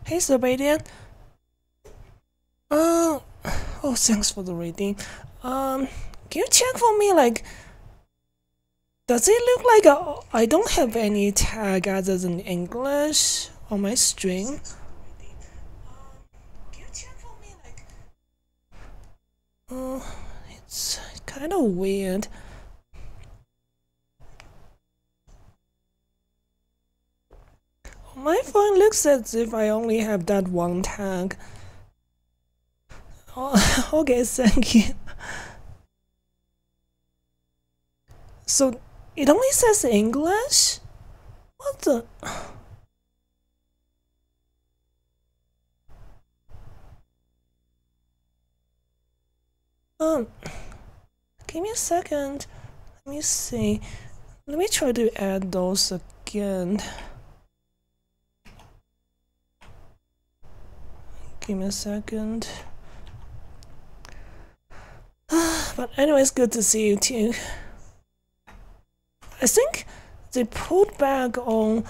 Hey, Sebastian. Uh, oh, thanks for the reading. Can you check for me, like, does it look like I don't have any tag other than English on my string? Can you check for me, like, uh, it's kind of weird. My phone looks as if I only have that one tag. Oh, okay, thank you. So, it only says English? What the? Um, give me a second. Let me see. Let me try to add those again. Give me a second. But anyways, good to see you too. I think they pulled back on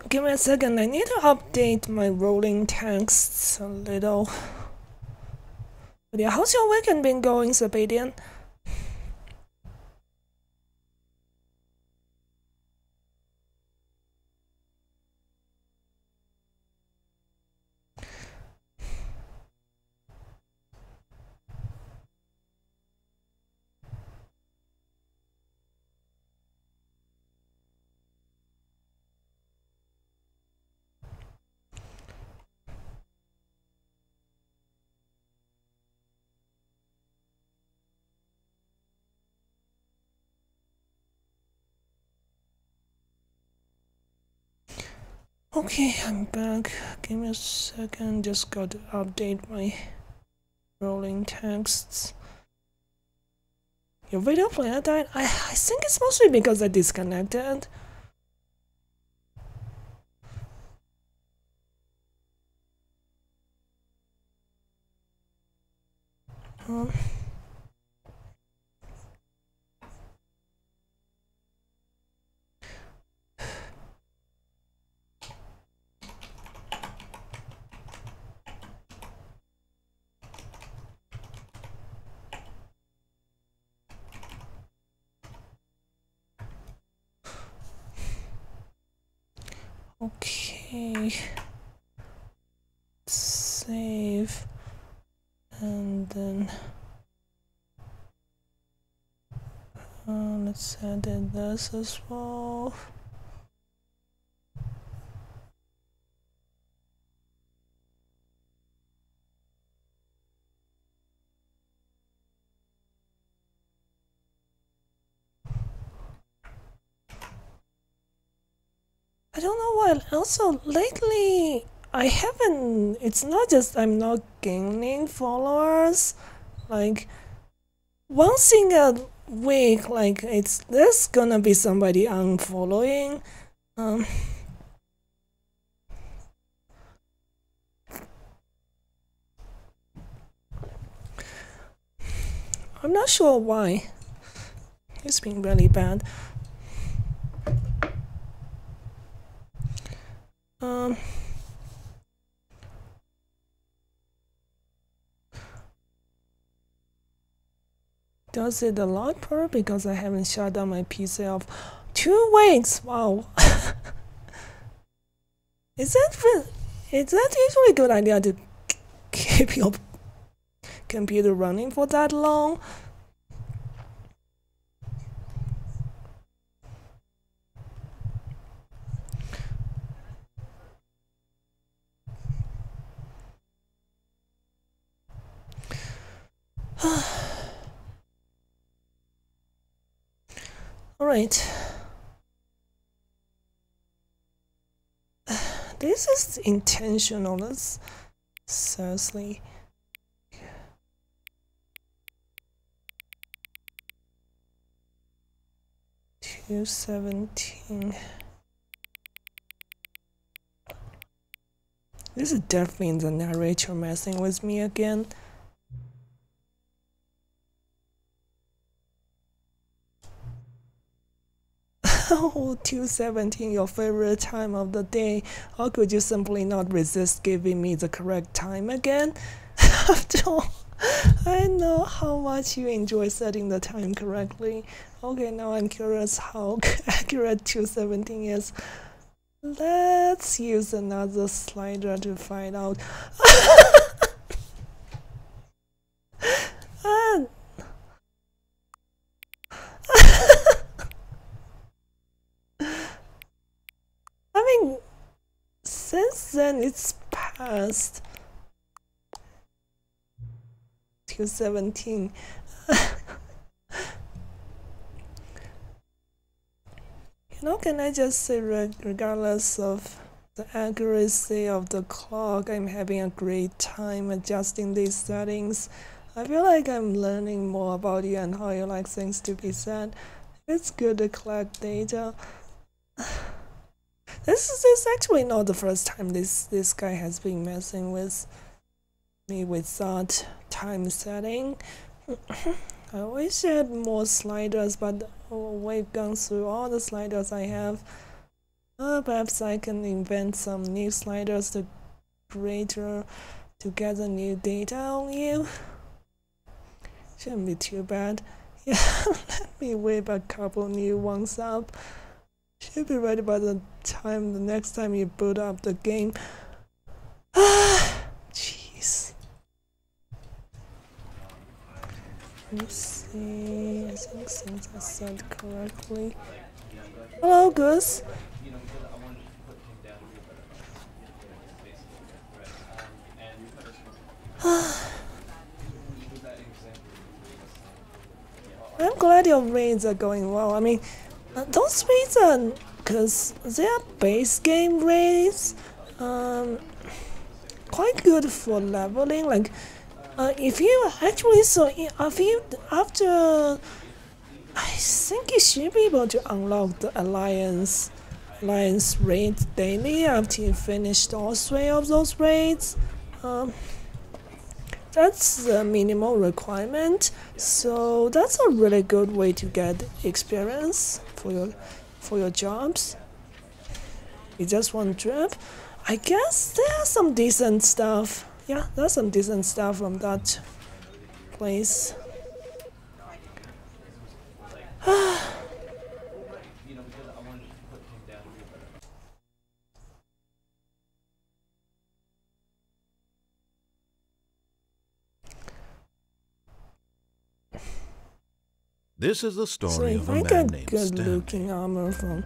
give me a second, I need to update my rolling texts a little. But yeah, how's your weekend been going, Sebastian? Okay, I'm back. Give me a second, just got to update my rolling texts. Your video player died? I think it's mostly because I disconnected. Um, okay. Save. And then let's edit this as well. I don't know why. Also, lately I haven't. It's not just I'm not gaining followers. Like once in a week, like there's gonna be somebody unfollowing. Um, I'm not sure why. It's been really bad. Does it a lot per because I haven't shut down my PC of 2 weeks? Wow. Is that usually a good idea to keep your computer running for that long? Alright. This is intentional. That's seriously. 217. This is definitely the narrator messing with me again. Oh, 217, your favorite time of the day. How could you simply not resist giving me the correct time again? After all, I know how much you enjoy setting the time correctly. Okay, now I'm curious how accurate 217 is. Let's use another slider to find out. I mean, since then it's past 217. You know, can I just say, regardless of the accuracy of the clock, I'm having a great time adjusting these settings. I feel like I'm learning more about you and how you like things to be said. It's good to collect data. This is actually not the first time this guy has been messing with me with that time setting. I wish I had more sliders, but we've gone through all the sliders I have. Perhaps I can invent some new sliders to gather new data on you. Shouldn't be too bad. Yeah, let me whip a couple new ones up. Should be ready by the next time you boot up the game. Jeez. Let's see. I think things are said correctly. Hello, Goose. I'm glad your raids are going well. I mean, those raids are, because they are base game raids, quite good for leveling. Like, if you actually, after, I think you should be able to unlock the alliance raids daily after you finished all 3 of those raids. That's the minimal requirement, so that's a really good way to get experience for your jobs. It's just one trip. I guess there's some decent stuff. Yeah, there's some decent stuff from that place. This is the story of a I man got named good-looking armor from.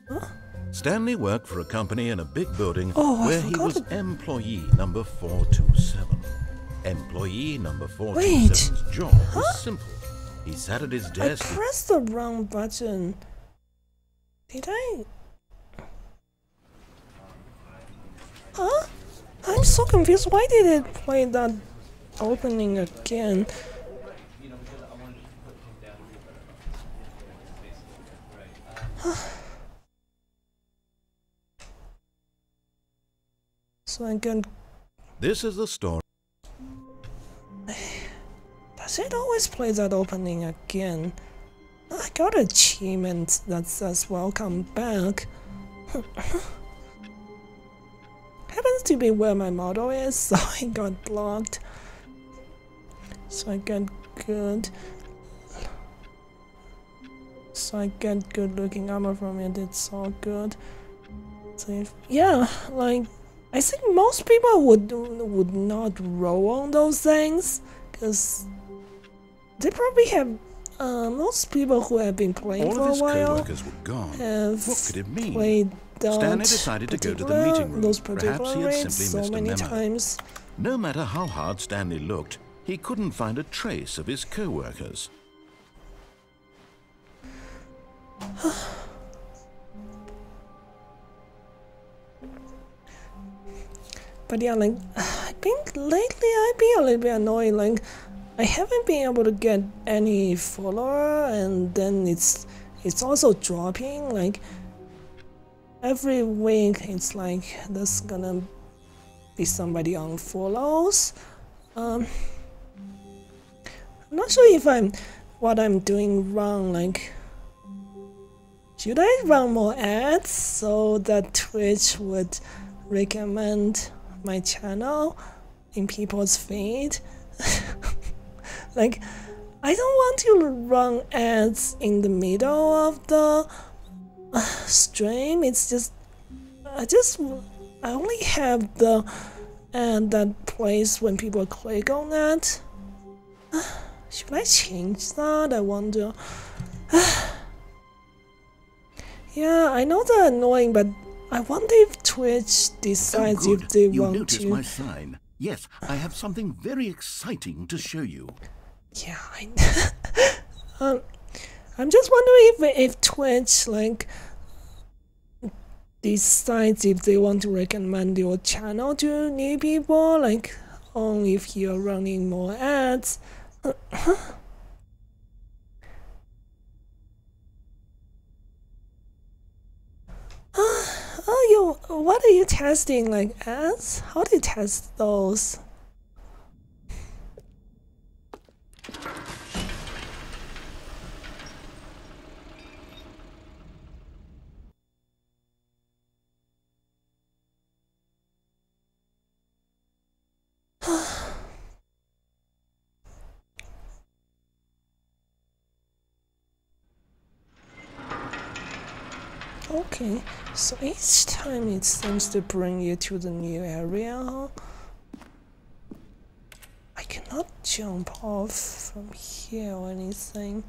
Huh? Stanley worked for a company in a big building where he was it. employee number 427. Employee number 427's job was simple. He sat at his desk. I pressed the wrong button. Did I? Huh? I'm so confused. Why did it play that opening again? So I can. This is the story. Does it always play that opening again? I got an achievement that says welcome back. Happens to be where my model is, so I got blocked. So I get good. So I get good looking armor from it, it's all good. So if, yeah, like, I think most people would not roll on those things, because they probably have, most people who have been playing for a while co-workers were gone. have What could it mean? played Stanley decided to go to the meeting room. those Perhaps particular he had raids simply so missed a many memo. times. No matter how hard Stanley looked, he couldn't find a trace of his co-workers. But yeah, like, I think lately I've been a little bit annoyed, like, I haven't been able to get any follower, and then it's also dropping, like, every week it's like, there's gonna be somebody unfollows. I'm not sure if what I'm doing wrong, like, should I run more ads so that Twitch would recommend my channel in people's feed? Like, I don't want to run ads in the middle of the stream. It's just I only have the ad that plays when people click on that. Should I change that? I wonder. Yeah, I know they're annoying, but I wonder if Twitch decides if they want to. You noticed my sign. Yes, I have something very exciting to show you. Yeah, I'm just wondering if Twitch, like, decides if they want to recommend your channel to new people, like, only if you're running more ads. What are you testing, like, ads? How do you test those? Okay, so each time it seems to bring you to the new area. I cannot jump off from here or anything.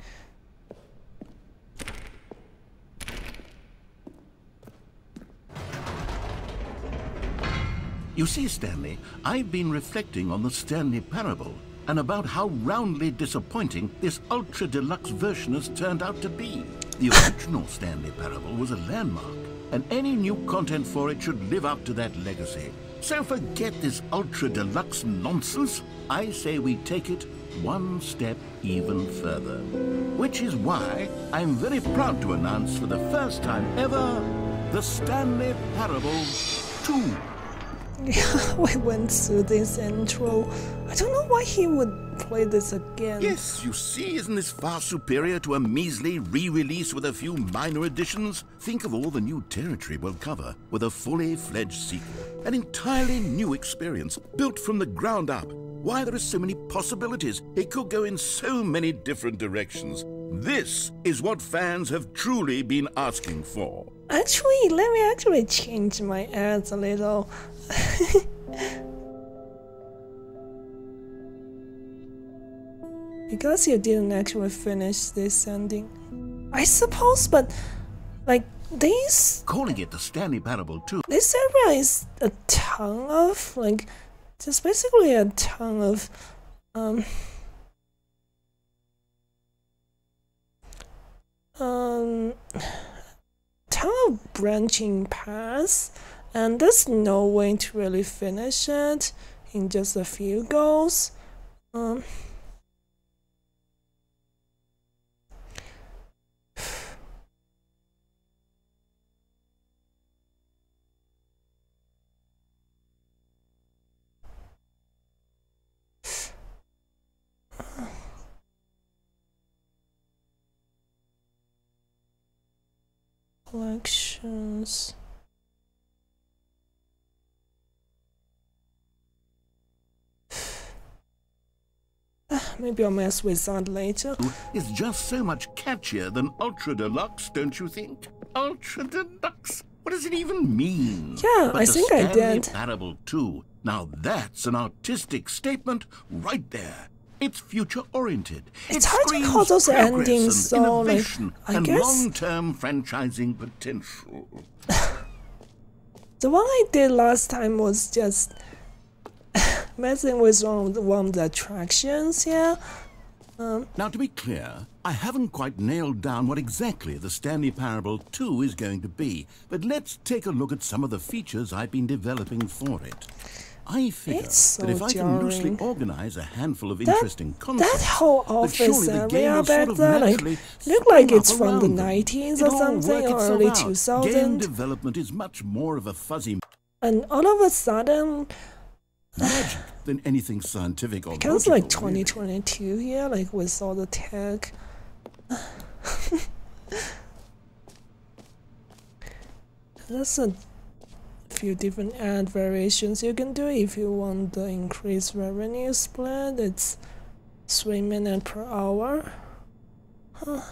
You see, Stanley, I've been reflecting on the Stanley Parable and about how roundly disappointing this ultra deluxe version has turned out to be. The original Stanley Parable was a landmark, and any new content for it should live up to that legacy. So forget this ultra deluxe nonsense. I say we take it one step even further. Which is why I'm very proud to announce for the first time ever, the Stanley Parable 2. Yeah, we went through this intro. I don't know why he would play this again. Yes, you see, isn't this far superior to a measly re-release with a few minor additions? Think of all the new territory we'll cover with a fully fledged sequel. An entirely new experience, built from the ground up. Why, there are so many possibilities. It could go in so many different directions. This is what fans have truly been asking for. Actually, let me actually change my ads a little. Because you didn't actually finish this ending, I suppose, but like these. Calling it the Stanley Parable 2. This area is a ton of, like, just basically a ton of ton of branching paths, and there's no way to really finish it in just a few goes. Collections. Maybe I'll mess with that later. It's just so much catchier than Ultra Deluxe, don't you think? Ultra Deluxe? What does it even mean? Yeah, I think I did. Stanley Parable 2. Now that's an artistic statement right there. It's future-oriented. It's hard to call those endings, so, like, I guess long-term franchising potential. The one I did last time was just messing with one of the attractions, yeah. Now, to be clear, I haven't quite nailed down what exactly the Stanley Parable 2 is going to be, but let's take a look at some of the features I've been developing for it. I figure so that if I can loosely jarring. organize a handful of interesting That concepts, whole that office surely the game area will back sort of there, like, naturally look like spring it's up from the around them. 90s or It'll all something, work or itself early out. 2000. Game development is much more of a fuzzy And all of a sudden, magic than anything scientific or it comes logical, like 2022 here, like with all the tech. That's a few different ad variations you can do if you want the increased revenue split. It's 3 minutes per hour. Huh.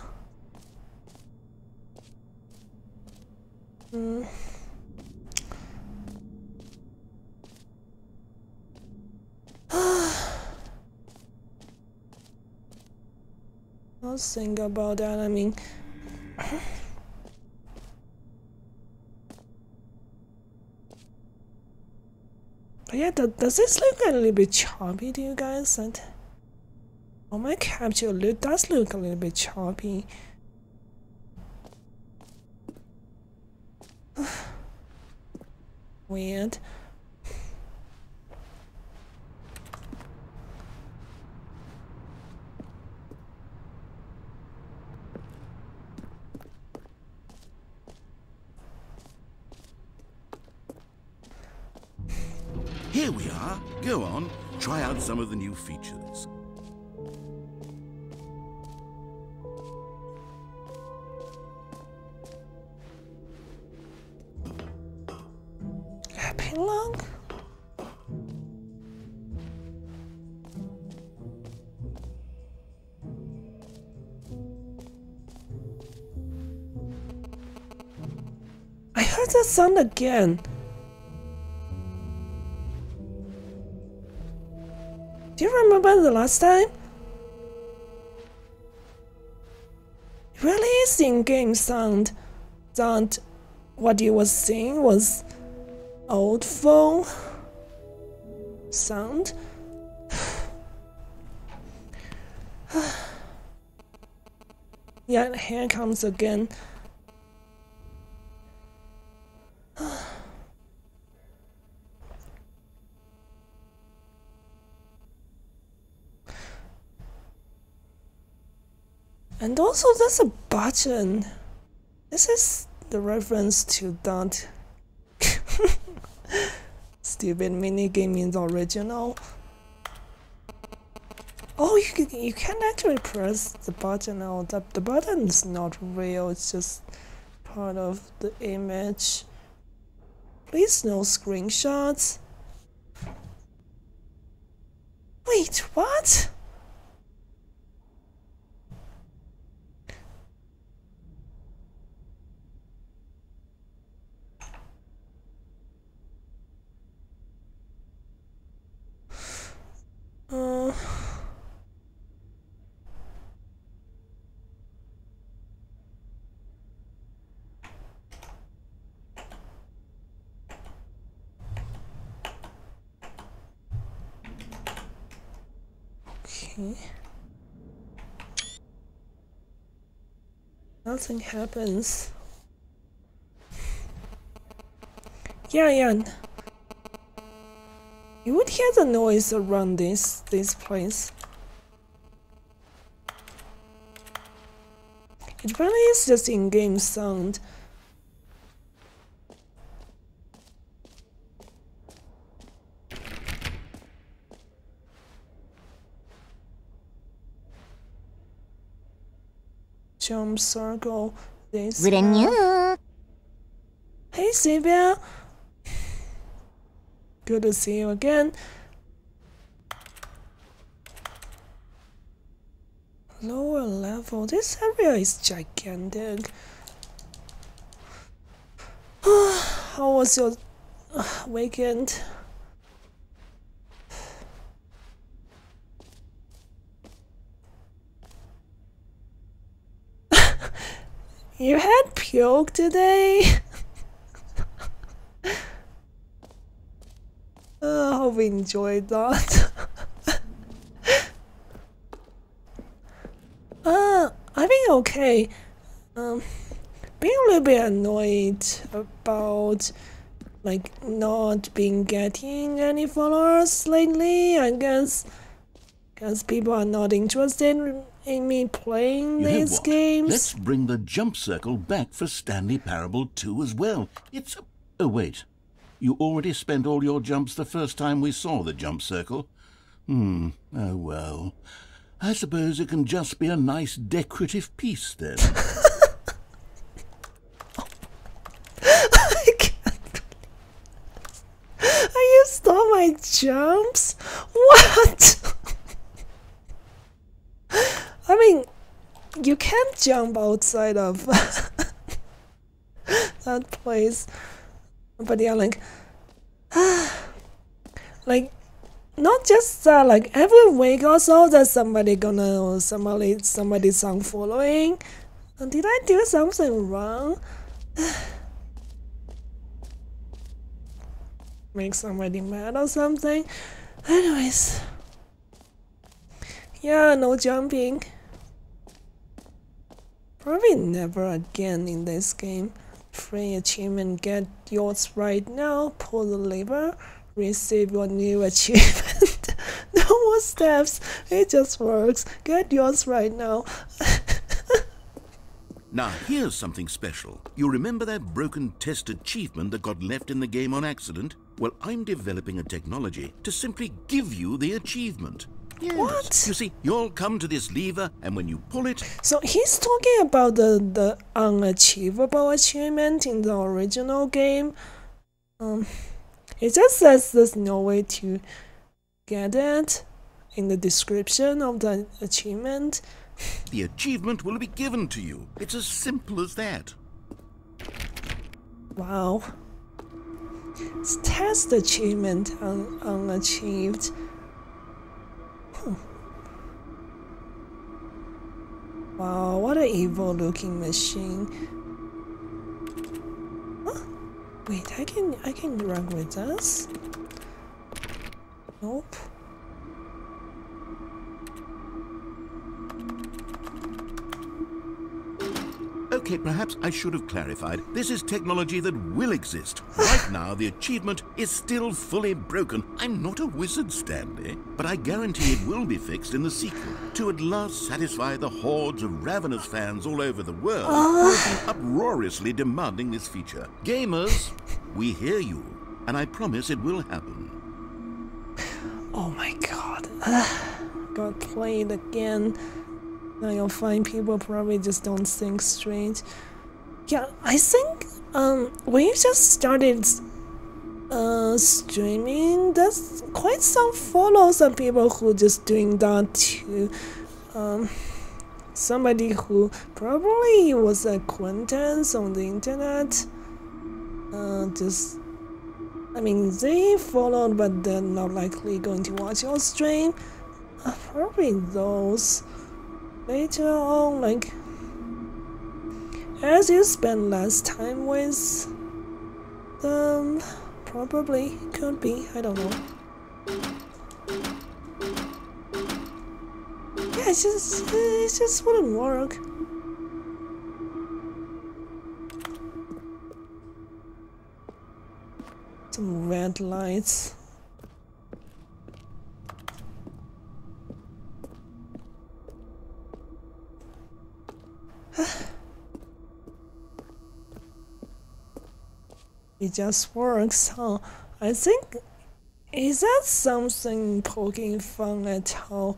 I'll think about that. I mean, but yeah, does this look a little bit choppy to you guys? And oh, my capture does look a little bit choppy. Weird. Here we are. Go on, try out some of the new features. Epilogue? I heard that sound again. Do you remember the last time? It really is in-game sound. That what you was saying was old phone sound. Yeah, here comes again. And also, there's a button. This is the reference to that stupid minigame in the original. Oh, you can actually press the button out. The button is not real. It's just part of the image. Please no screenshots. Wait, what? Okay. Nothing happens. Yeah. You would hear the noise around this place. It really is just in-game sound. Jump circle. This. Hey, Sylvia. Good to see you again. Lower level. This area is gigantic. How was your weekend? You had puke today? I hope you enjoyed that. okay. Being a little bit annoyed about like not getting any followers lately. I guess people are not interested in me playing You know these what? games. Let's bring the jump circle back for Stanley Parable 2 as well. It's a... Oh, wait. You already spent all your jumps the first time we saw the jump circle. Oh, well. I suppose it can just be a nice decorative piece then. I can't. You stole my jumps? What? I mean, you can't jump outside of that place. But yeah, like not just that, like every week or so there's somebody's unfollowing. Did I do something wrong? Make somebody mad or something? Anyways. Yeah, no jumping. Probably never again in this game. Free achievement, get yours right now. Pull the lever, receive your new achievement. No more steps, it just works. Get yours right now. Now, here's something special. You remember that broken test achievement that got left in the game on accident? Well, I'm developing a technology to simply give you the achievement. Yes. What? You see, you'll come to this lever, and when you pull it... So he's talking about the unachievable achievement in the original game. It just says there's no way to get it in the description of the achievement. The achievement will be given to you. It's as simple as that. Wow. It's test achievement unachieved. Wow, what an evil looking machine. Huh? Wait, I can run with this? Nope. Okay, perhaps I should have clarified. This is technology that will exist. Right now, the achievement is still fully broken. I'm not a wizard, Stanley, but I guarantee it will be fixed in the sequel to at last satisfy the hordes of ravenous fans all over the world who have been uproariously demanding this feature. Gamers, we hear you, and I promise it will happen. Oh my god. Got played again. Now you'll find people probably just don't think straight. Yeah, I think when you just started streaming, there's quite some follows of people who just doing that too. Somebody who probably was an acquaintance on the internet. I mean, they followed, but they're not likely going to watch your stream. Probably those. Later on, like, as you spend less time with them, probably could be, I don't know. Yeah, it just wouldn't work. Some red lights. It just works, huh? I think, is that something poking fun at how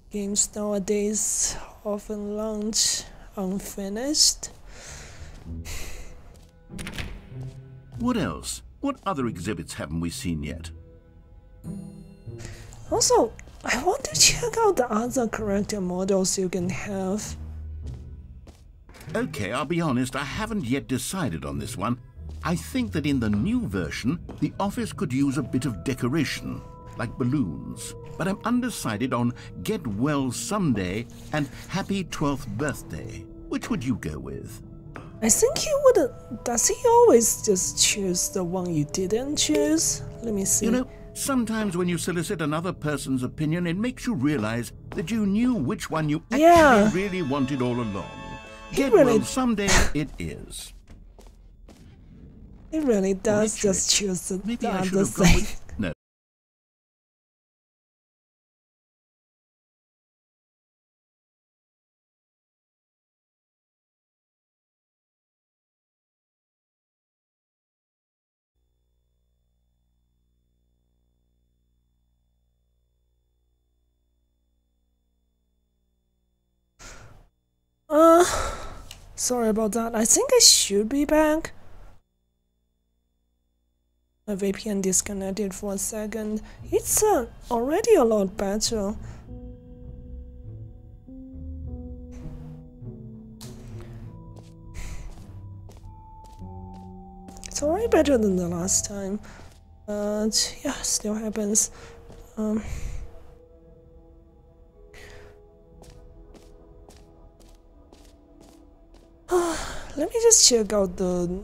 games nowadays often launch unfinished? What else? What other exhibits haven't we seen yet? Also, I want to check out the other character models you can have. Okay, I'll be honest, I haven't yet decided on this one. I think that in the new version, the office could use a bit of decoration, like balloons. But I'm undecided on Get Well Someday and Happy 12th Birthday. Which would you go with? I think he would. Does he always just choose the one you didn't choose? Let me see. You know, Sometimes when you solicit another person's opinion, it makes you realize that you knew which one you actually Yeah. really wanted all along. Get really- well, someday it is. It really does Actually, just choose the Maybe I should other have gone thing. with... No. Sorry about that. I think I should be back. My VPN disconnected for a second. It's already a lot better. It's already better than the last time. But yeah, still happens. Let me just check out the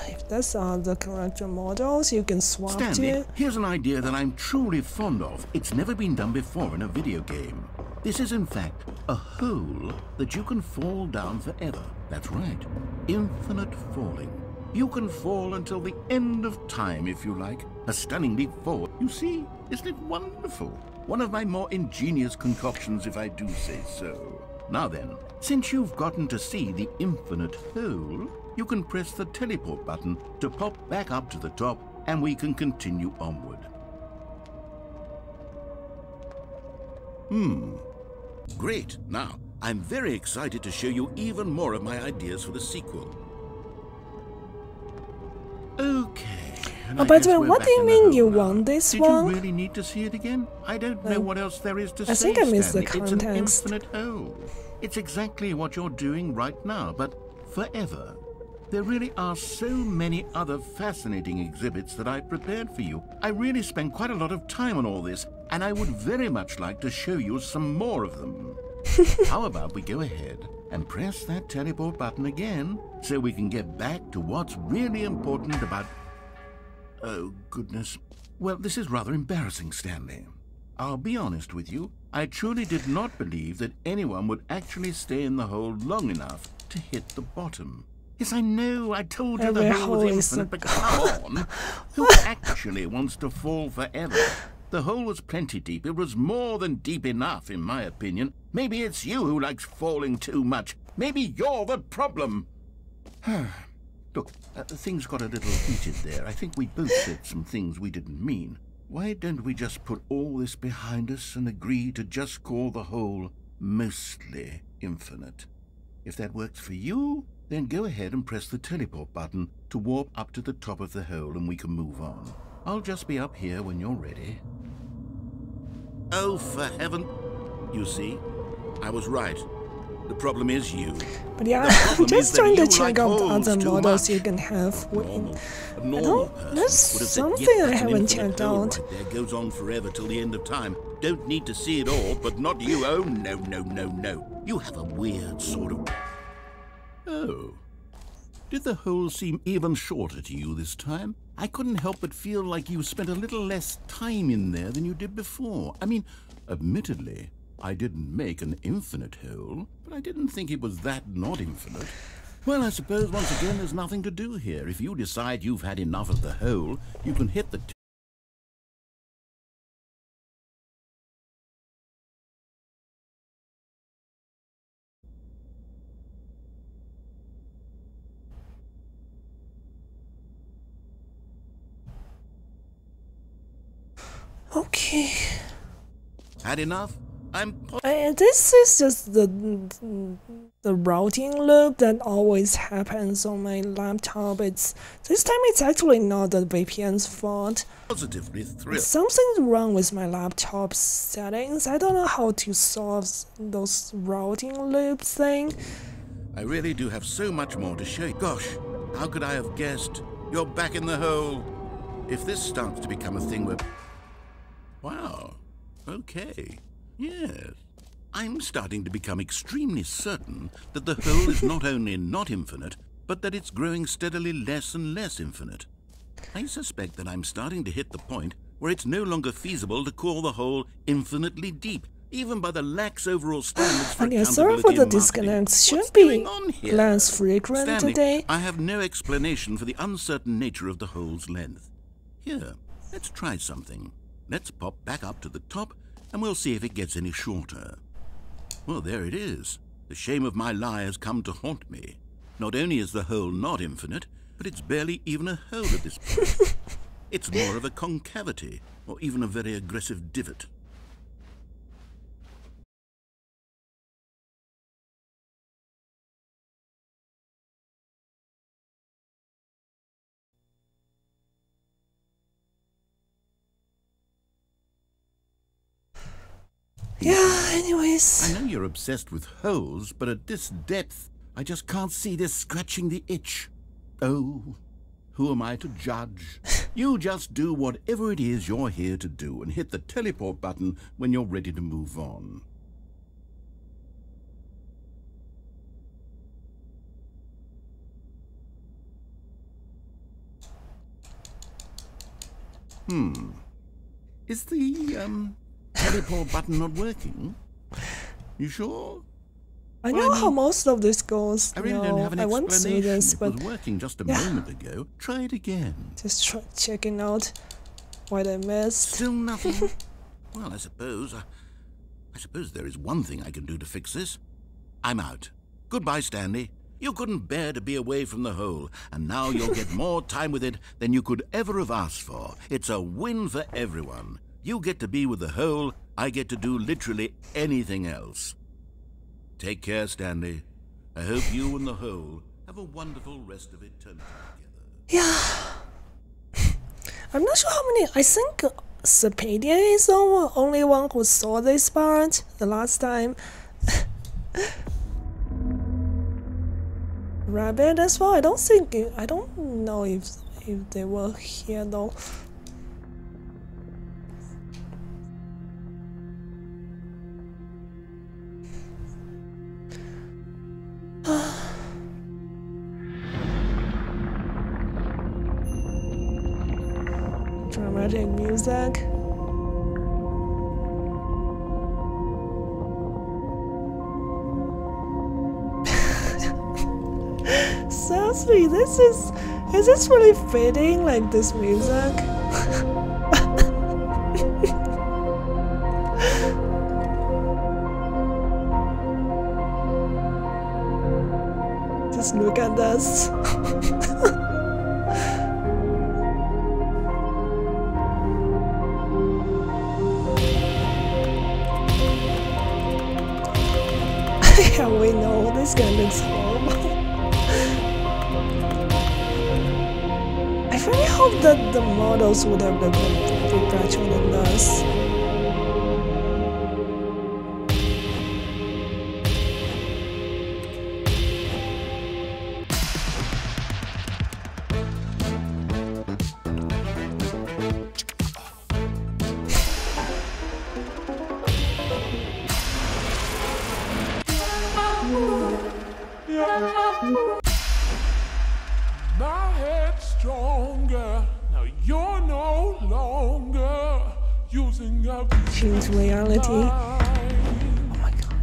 if that's the character models you can swap Stanley, to. here's an idea that I'm truly fond of. It's never been done before in a video game. This is in fact a hole that you can fall down forever. That's right, infinite falling. You can fall until the end of time if you like. A stunning leap forward. You see, isn't it wonderful? One of my more ingenious concoctions, if I do say so. Now then, since you've gotten to see the infinite hole, you can press the teleport button to pop back up to the top, and we can continue onward. Great. Now, I'm very excited to show you even more of my ideas for the sequel. Okay. and Oh, I by guess the way, we're what back do you in the mean hole you now. want this Did one? you really need to see it again? I don't know what else there is to say, I think I missed the Stanley. It's an context. infinite hole. It's exactly what you're doing right now, but forever. There really are so many other fascinating exhibits that I prepared for you. I really spent quite a lot of time on all this, and I would very much like to show you some more of them. How about we go ahead and press that teleport button again so we can get back to what's really important about... Oh, goodness. Well, this is rather embarrassing, Stanley. I'll be honest with you. I truly did not believe that anyone would actually stay in the hole long enough to hit the bottom. Yes, I know, I told you the Every hole was hole is infinite, a- but come on. Who actually wants to fall forever? The hole was plenty deep. It was more than deep enough, in my opinion. Maybe it's you who likes falling too much. Maybe you're the problem. Look, things got a little heated there. I think we both said some things we didn't mean. Why don't we just put all this behind us and agree to just call the hole mostly infinite? If that works for you, then go ahead and press the teleport button to warp up to the top of the hole and we can move on. I'll just be up here when you're ready. Oh, for heaven... You see, I was right. The problem is you. But yeah, The I'm problem is just that trying to you check like out the holes other too models much. you can have. Normal. A I normal don't, person there's would have said, something "Yep, I that's an haven't infinite checked hole out. right there, goes on forever till the end of time. Don't need to see it all, but not you. Oh, no, no, no, no. You have a weird sort of... Oh. Did the hole seem even shorter to you this time? I couldn't help but feel like you spent a little less time in there than you did before. I mean, admittedly, I didn't make an infinite hole, but I didn't think it was that not infinite. Well, I suppose once again there's nothing to do here. If you decide you've had enough of the hole, you can hit the... Okay. Had enough? This is just the routing loop that always happens on my laptop. This time it's actually not the VPN's fault. Positively thrilled. Something's wrong with my laptop settings. I don't know how to solve those routing loop thing. I really do have so much more to show you. Gosh, how could I have guessed? You're back in the hole. If this starts to become a thing where... Wow. Okay. Yes. I'm starting to become extremely certain that the hole is not only not infinite, but that it's growing steadily less and less infinite. I suspect that I'm starting to hit the point where it's no longer feasible to call the hole infinitely deep, even by the lax overall standards for yeah, accountability sorry for the and marketing. disconnects. Should What's be going on here? less frequent Stanley, today. I have no explanation for the uncertain nature of the hole's length. Here, let's try something. Let's pop back up to the top, and we'll see if it gets any shorter. Well, there it is. The shame of my lie has come to haunt me. Not only is the hole not infinite, but it's barely even a hole at this point. It's more of a concavity, or even a very aggressive divot. Yeah, anyways. I know you're obsessed with holes, but at this depth, I just can't see this scratching the itch. Oh, who am I to judge? You just do whatever it is you're here to do and hit the teleport button when you're ready to move on. Is the, teleport button not working? You sure? I know how most of this goes. I really don't have an I went through explanation. this, It but was working just a moment ago. Try it again. just checking out what I missed. Still nothing? Well, I suppose there is one thing I can do to fix this. I'm out. Goodbye, Stanley. You couldn't bear to be away from the hole, and now you'll get more time with it than you could ever have asked for. It's a win for everyone. You get to be with the hole, I get to do literally anything else. Take care, Stanley. I hope you and the hole have a wonderful rest of eternity together. Yeah. I'm not sure how many. I think Sapedia is the only one who saw this part the last time. Rabbit as well. I don't know if they were here though. Dramatic music. Seriously, is this really fitting, like this music? Just look at this. Yeah, we know this guy looks horrible. I really hope that the models would have looked a bit better than this. My head's stronger. Now you're no longer using up Change reality. time. Oh my god.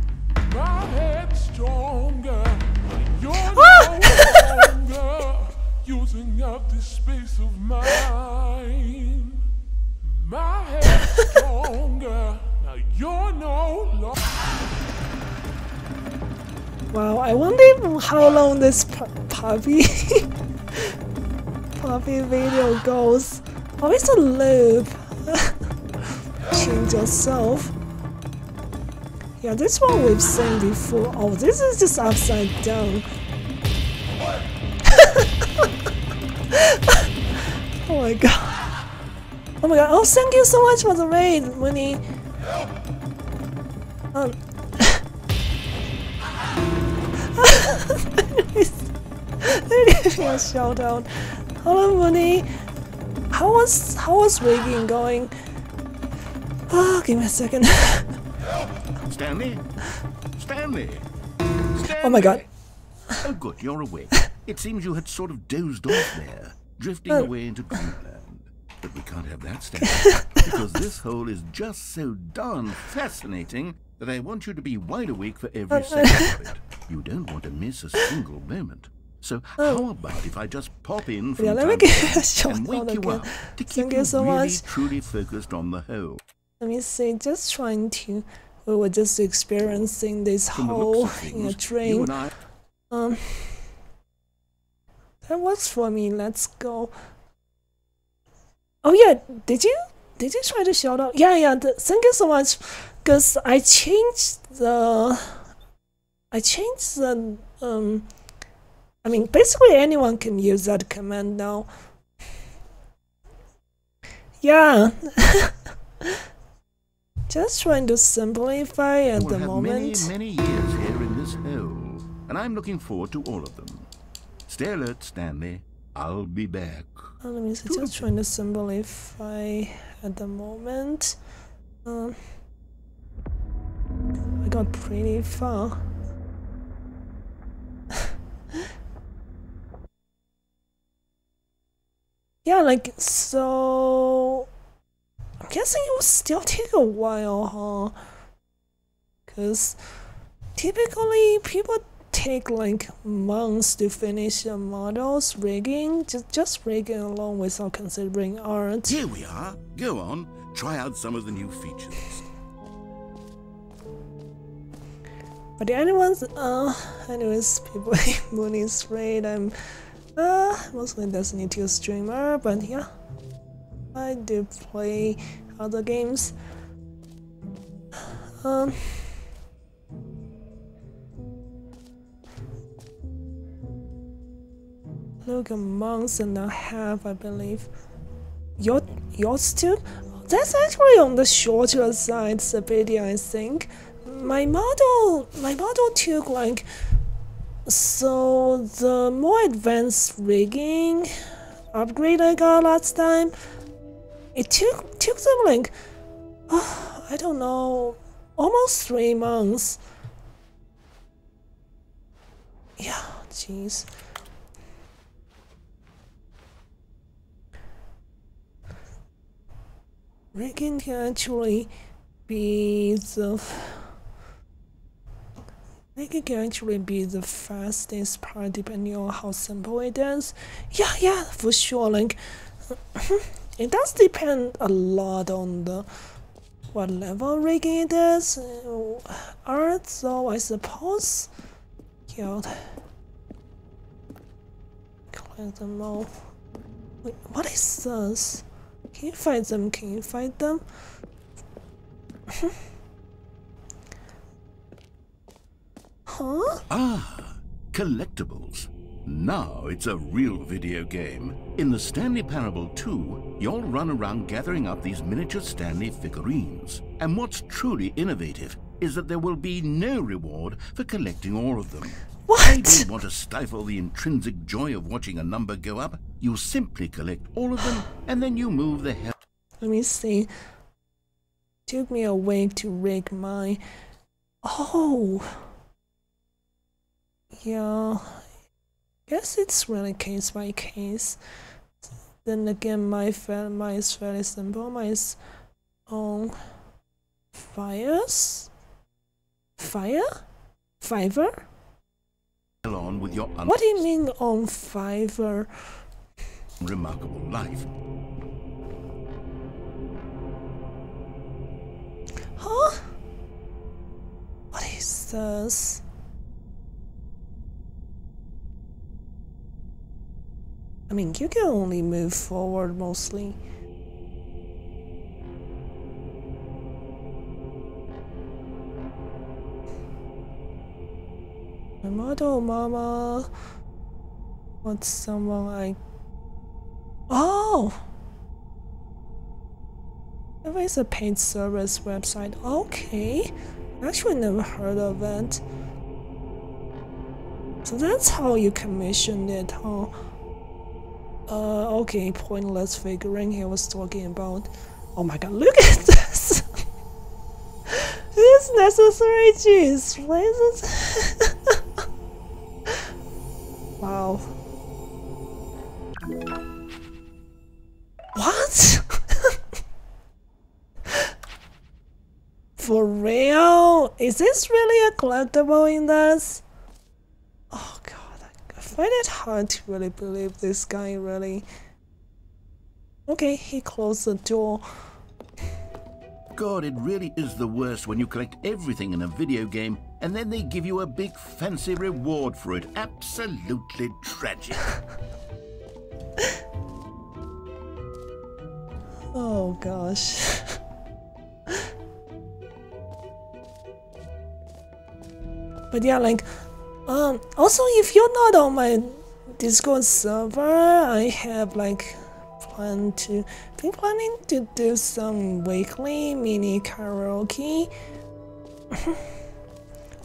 My head's stronger. Now you're no longer using up this space of mine. My head's stronger. Now you're no longer. Wow, I wonder how long this puppy video goes. Oh, it's a loop. Change yourself. Yeah, this one we've seen before. Oh, this is just upside down. Oh my god. Oh my god. Oh, thank you so much for the raid, Winnie. A shout out. Hello, Mooney. How was rigging going? Oh, give me a second. Stanley? Stanley? Oh my god. Oh, good, you're awake. It seems you had sort of dozed off there, drifting away into dreamland. But we can't have that, Stanley, because this hole is just so darn fascinating that I want you to be wide awake for every second of it. You don't want to miss a single moment. So how about if I just pop in from time to time and wake you up to keep you really truly focused on the hole? Let me see, just trying to... We were just experiencing this hole in a dream. That works for me, let's go. Oh yeah, did you try to shout out? Yeah, thank you so much, because I changed the I mean, basically anyone can use that command now. Yeah. Just trying to simplify at the moment. Many years here in this hole, and I'm looking forward to all of them. Stay alert, Stanley. I'll be back. Let me see, just trying to simplify at the moment. I got pretty far. Yeah, like, so... I'm guessing it will still take a while, huh? Because typically people take like months to finish the models rigging, just rigging alone without considering art. Here we are. Go on, try out some of the new features. But anyways, people Mooney's great. I'm mostly Destiny 2 streamer, but yeah, I do play other games. Look, a month and a half, I believe. Yours too? That's actually on the shorter side, Sabidia, I think. My model took like, so the more advanced rigging upgrade I got last time, it took them like, I don't know, almost 3 months. Yeah, jeez. Rigging can actually be the fastest part depending on how simple it is. Yeah, for sure. Like it does depend a lot on the what level rigging it is. Art, so I suppose. Yeah. Collect them all. Wait, what is this? Can you fight them? Can you fight them? Huh? Ah, collectibles. Now it's a real video game. In the Stanley Parable 2, you'll run around gathering up these miniature Stanley figurines. And what's truly innovative is that there will be no reward for collecting all of them. What? I don't want to stifle the intrinsic joy of watching a number go up. You simply collect all of them, and then you move the hell. Let me see. Took me a week to rig my... Oh! Yeah... Guess it's really case by case. Then again, mine is fairly simple. Mine is on Fiverr? On with your what do you mean on Fiverr? Remarkable life. Huh? What is this? I mean, you can only move forward mostly. My model, mama. What's someone I... Oh! There is a paid service website. Okay. Actually never heard of it. So that's how you commissioned it, huh? Okay, pointless figuring he was talking about. Oh my god, look at this! This necessary juice, places. Wow. What? For real? Is this really a collectible in this? Oh god, I find it hard to really believe this guy really. Okay, he closed the door. God, it really is the worst when you collect everything in a video game and then they give you a big fancy reward for it. Absolutely tragic. Oh gosh. But yeah, like, also if you're not on my Discord server, I have like been planning to do some weekly mini karaoke.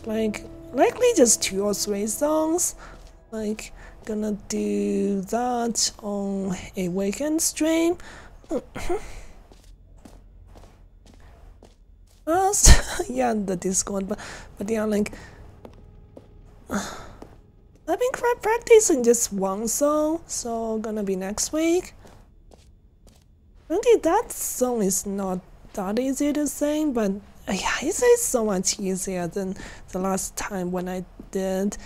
Like, likely just 2 or 3 songs. Like, gonna do that on a weekend stream. Yeah, the Discord, but yeah, like, I've been practicing just 1 song, so gonna be next week. Really, that song is not that easy to sing, but yeah, it's so much easier than the last time when I did.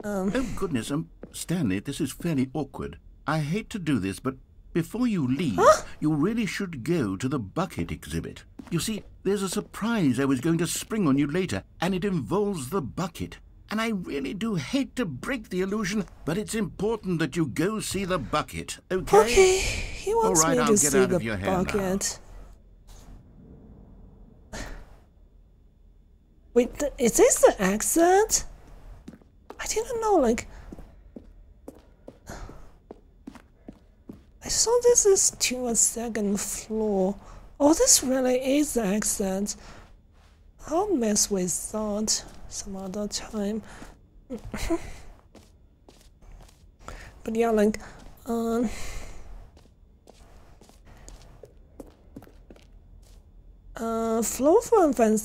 Oh goodness, Stanley, this is fairly awkward. I hate to do this, but before you leave, you really should go to the bucket exhibit. You see, there's a surprise I was going to spring on you later, and it involves the bucket. And I really do hate to break the illusion, but it's important that you go see the bucket, okay? Okay, he wants me to see the bucket. Wait, is this the exit? I didn't know, like... I saw this is to a 2nd floor. Oh, this really is the exit. I'll mess with that some other time. But yeah, like, Flow from Fan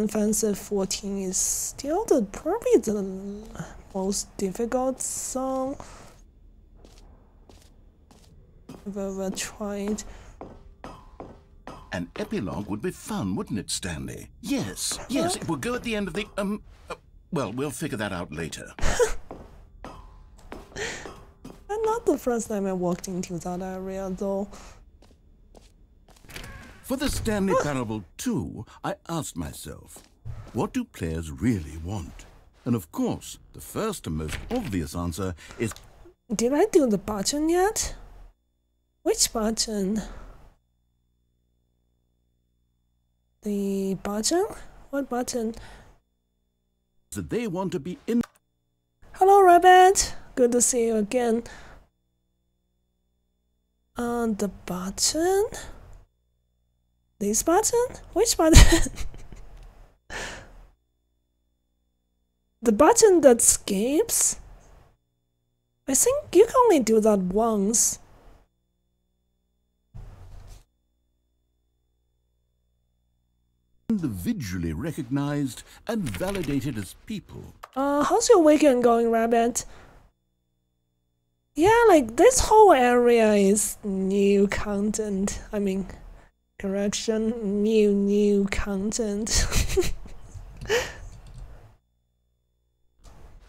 Fantasy 14 is still probably the most difficult song I've ever tried. An epilogue would be fun, wouldn't it, Stanley? Yes, yes, it will go at the end of the, well, we'll figure that out later. And not the first time I walked into that area, though. For the Stanley Parable 2, I asked myself, what do players really want? And of course, the first and most obvious answer is... Did I do the button yet? Which button? The button? What button? that they want to be in... Hello, Rabbit! Good to see you again. The button? This button? Which button? The button that escapes? I think you can only do that once. Individually recognized and validated as people. How's your weekend going, Rabbit? Yeah, like this whole area is new content. I mean, correction, new content.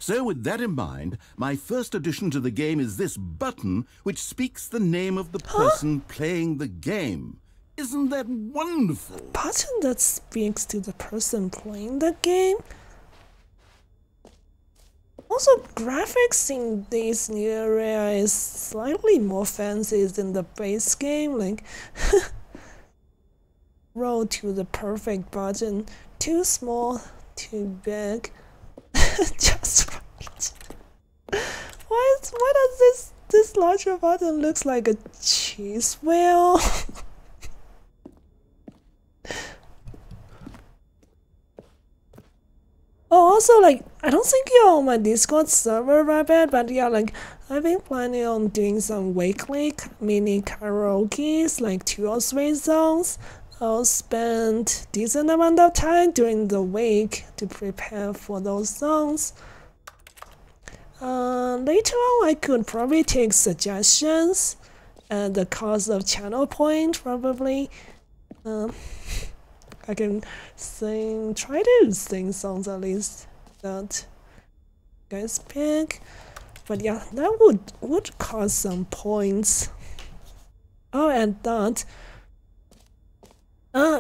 So with that in mind, my first addition to the game is this button which speaks the name of the person playing the game. Isn't that wonderful? Button that speaks to the person playing the game? Also, graphics in this new area is slightly more fancy than the base game, like roll to the perfect button, too small, too big, just right. Why does this larger button looks like a cheese wheel? Oh, also, like, I don't think you're on my Discord server, Rabbit, but yeah, like, I've been planning on doing some weekly mini karaoke's, like 2 or 3 songs. I'll spend decent amount of time during the week to prepare for those songs. Later on, I could probably take suggestions at the cost of channel point, probably. I can try to sing songs at least that you guys pick. But yeah, that would cost some points. Oh, and that.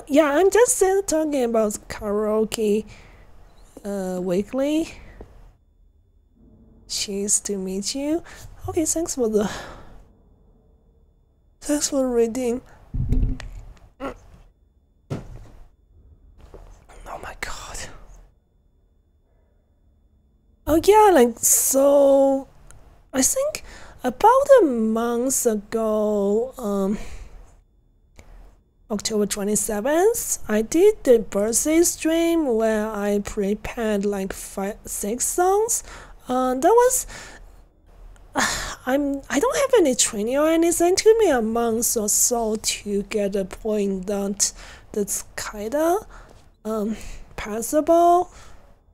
Yeah, I'm just talking about karaoke weekly. Cheers to meet you. Okay, thanks for reading. Oh my god. Oh yeah, like so I think about a month ago, October 27th, I did the birthday stream where I prepared like 6 songs. That was I don't have any training or anything. It took me a month or so to get a point that's kinda passable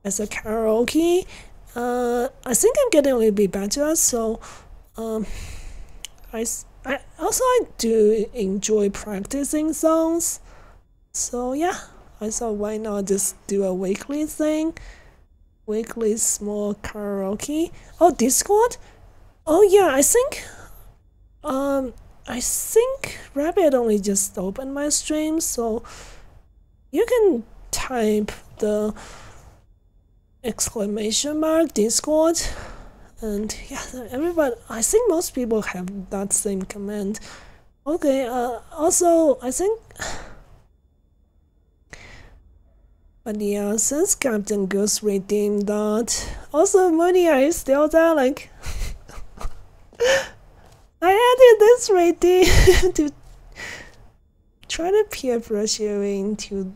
as a karaoke. I think I'm getting a little bit better, so I do enjoy practicing songs. So yeah, I thought why not just do a weekly thing, weekly small karaoke. Oh, Discord. Oh yeah, I think Rabbit only just opened my stream, so you can type the exclamation mark Discord, and yeah, everybody, I think most people have that same command. Okay, also I think, but yeah, since Captain Goose redeemed that, also Mooney, are you still there? Like I added this redeem to try to peer pressure into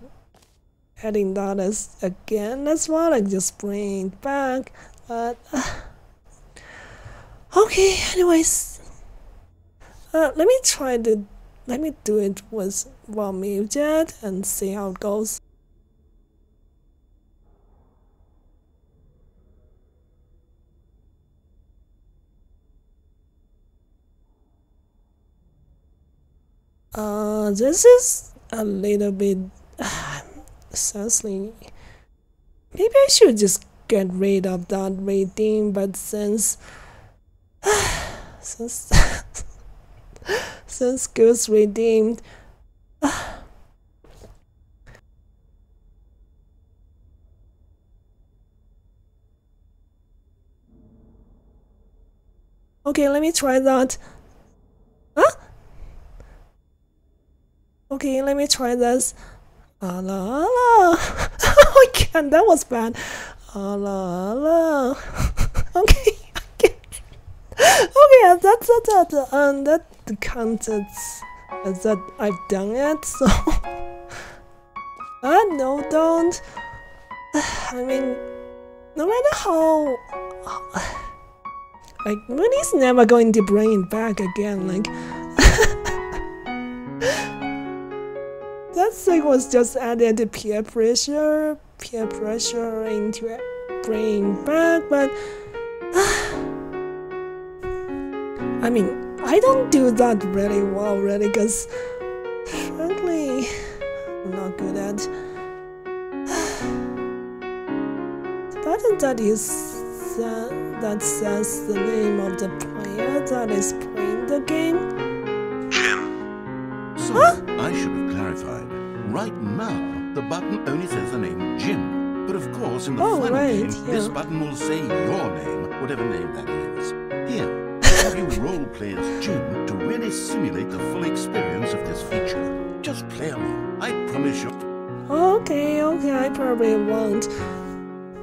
adding that again as well, like just bring it back, but okay, anyways, let me do it with while muted and see how it goes. This is a little bit seriously, maybe I should just get rid of that redeem, but since Goose redeemed, okay, let me try that. Huh? Okay, let me try this. La la. I can't. That was bad. La la. Okay. Okay, that's that counts as that I've done it. So. No, don't. I mean, no matter how. Like, Mooney's never going to bring it back again. Like. That thing was just added peer pressure into it, bring back, but I mean, I don't do that really well, really, because frankly, I'm not good at the button that says the name of the player that is playing the game. I should have clarified. Right now, the button only says the name Jim. But of course, in the final game, this button will say your name, whatever name that is. Here, have you role-play as Jim to really simulate the full experience of this feature. Just play along. I promise you. Okay, I probably won't.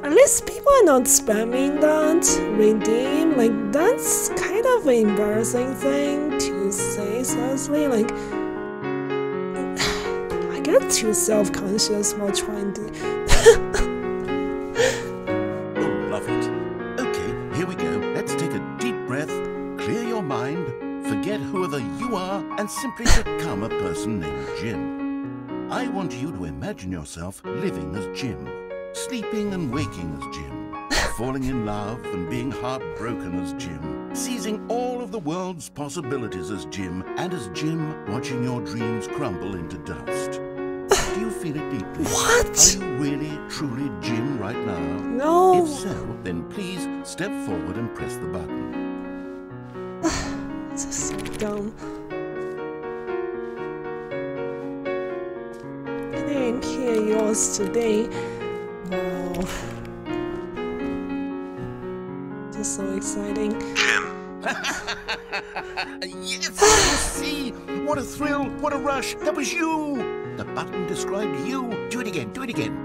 At least people are not spamming that redeem. Like, that's kind of an embarrassing thing to say, seriously. Like, I get too self-conscious while trying to... Oh, love it. Okay, here we go. Let's take a deep breath, clear your mind, forget whoever you are, and simply become a person named Jim. I want you to imagine yourself living as Jim, sleeping and waking as Jim, falling in love and being heartbroken as Jim, seizing all of the world's possibilities as Jim, and as Jim, watching your dreams crumble into dust. Do you feel it deeply? What? Are you really, truly Jim right now? No. If so, then please step forward and press the button. This is so dumb. I didn't hear yours today. Wow. Just so exciting. Yes, see? What a thrill, what a rush. That was you. The button described you. Do it again, do it again.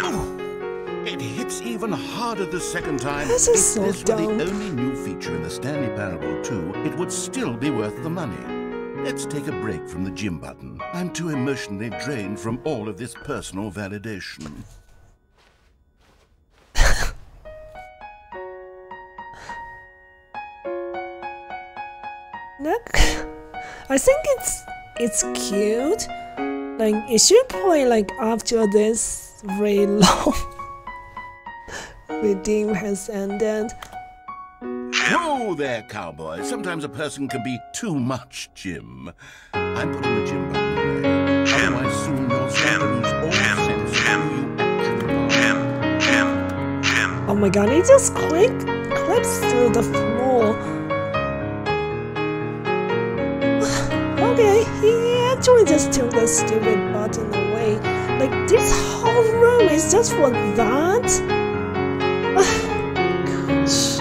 Oh, it hits even harder the second time. This is so if this dumb. were the only new feature in the Stanley Parable 2, it would still be worth the money. Let's take a break from the Jim button. I'm too emotionally drained from all of this personal validation. Look, I think it's cute. Like it should play like after this very long redeem has ended. Whoa there, cowboy. Sometimes a person can be too much Jim. I'm putting the Jim button away. Otherwise soon you'll start to lose all sense of who you actually are. Oh my god, it just clips through the floor. Okay, he actually just took the stupid button away. Like, this whole room is just for that? Gosh.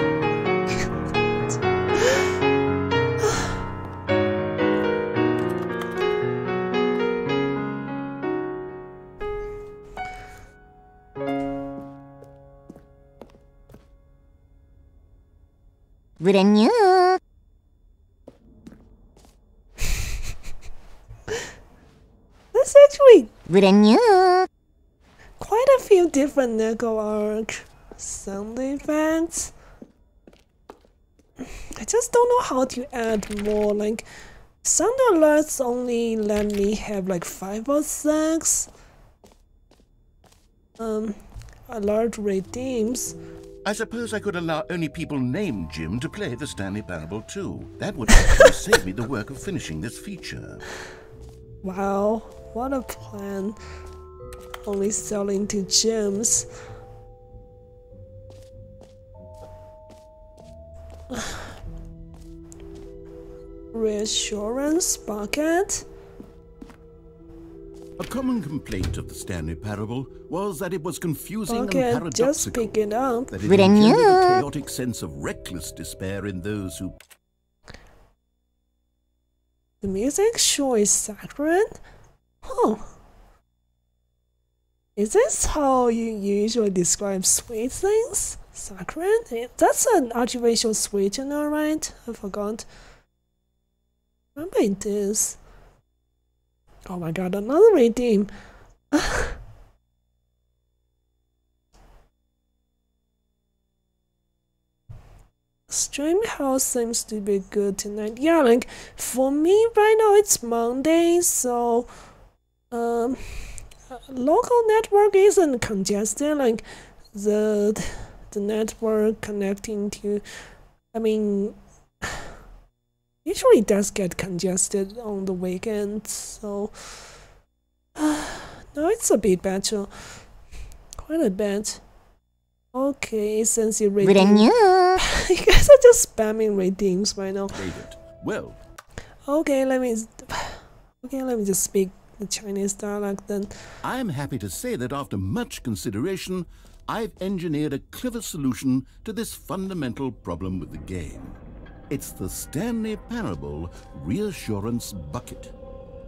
Renew. That's actually Renew. quite a few different Neko Arc sound effects. I just don't know how to add more. Like, sound alerts only let me have like 5 or 6. Alert redeems. I suppose I could allow only people named Jim to play the Stanley Parable 2. That would actually save me the work of finishing this feature. Wow, what a plan. Only selling to gyms. Reassurance bucket? A common complaint of the Stanley Parable was that it was confusing and Bucket, paradoxical. just pick it up. That it Renew. engendered a chaotic sense of reckless despair in those who... The music sure is sacred? Huh. Is this how you usually describe sweet things? Sacred? That's an artificial sweetener, right? I forgot. Remember it is. Oh my god, another redeem. Stream health seems to be good tonight. Yeah, like for me right now it's Monday, so local network isn't congested. Like the network connecting to, I mean, usually does get congested on the weekends. So no, it's a bit better, quite a bit. Okay, since you redeem, Renew. you guys are just spamming redeems right now. David. Well, Okay, let me just speak the Chinese dialect then. I'm happy to say that after much consideration, I've engineered a clever solution to this fundamental problem with the game. It's the Stanley Parable Reassurance Bucket.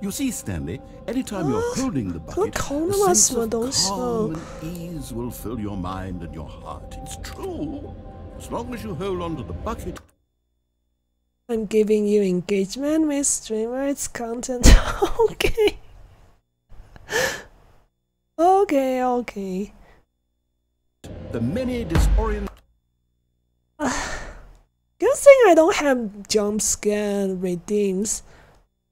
You see, Stanley, anytime you're holding the bucket, a sense of calm and ease will fill your mind and your heart. It's true. As long as you hold on to the bucket. I'm giving you engagement with streamers content. Okay. Okay. The many disorienting Good thing I don't have jump scare redeems.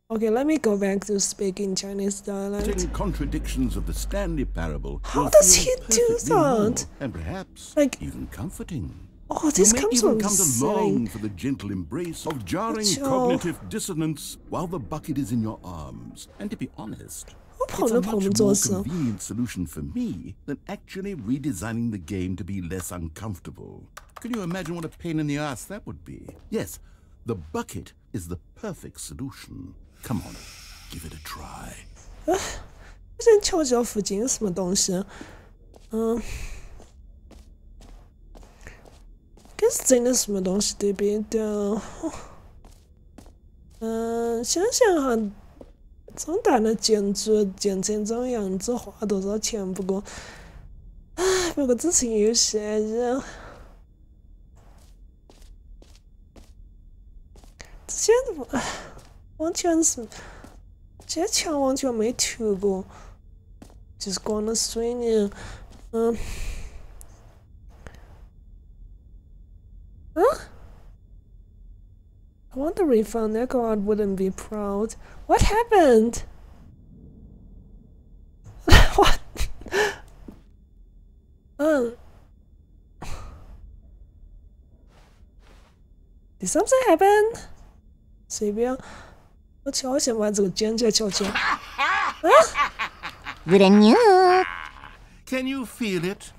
Okay, let me go back to speaking Chinese dialect. contradictions of the Stanley Parable. How will does feel he do perfectly normal that? and perhaps Like- even comforting. Oh, this You may comes even from come to sitting. long for the gentle embrace of jarring Sure. cognitive dissonance while the bucket is in your arms. And to be honest, It's a much more convenient solution for me than actually redesigning the game to be less uncomfortable. Can you imagine what a pain in the ass that would be? Yes, the bucket is the perfect solution. Come on, give it a try. 先瞧瞧附近有什么东西。这是真的什么东西对比的？想想哈，这么大的建筑建成这种样子，花多少钱？不过只是有些人，这些完全是，这些墙完全没涂过，就是光的水泥，I wonder if their god wouldn't be proud. What happened? What? Did something happen? 随便，我瞧先把这个剪起来瞧瞧。Can you feel it?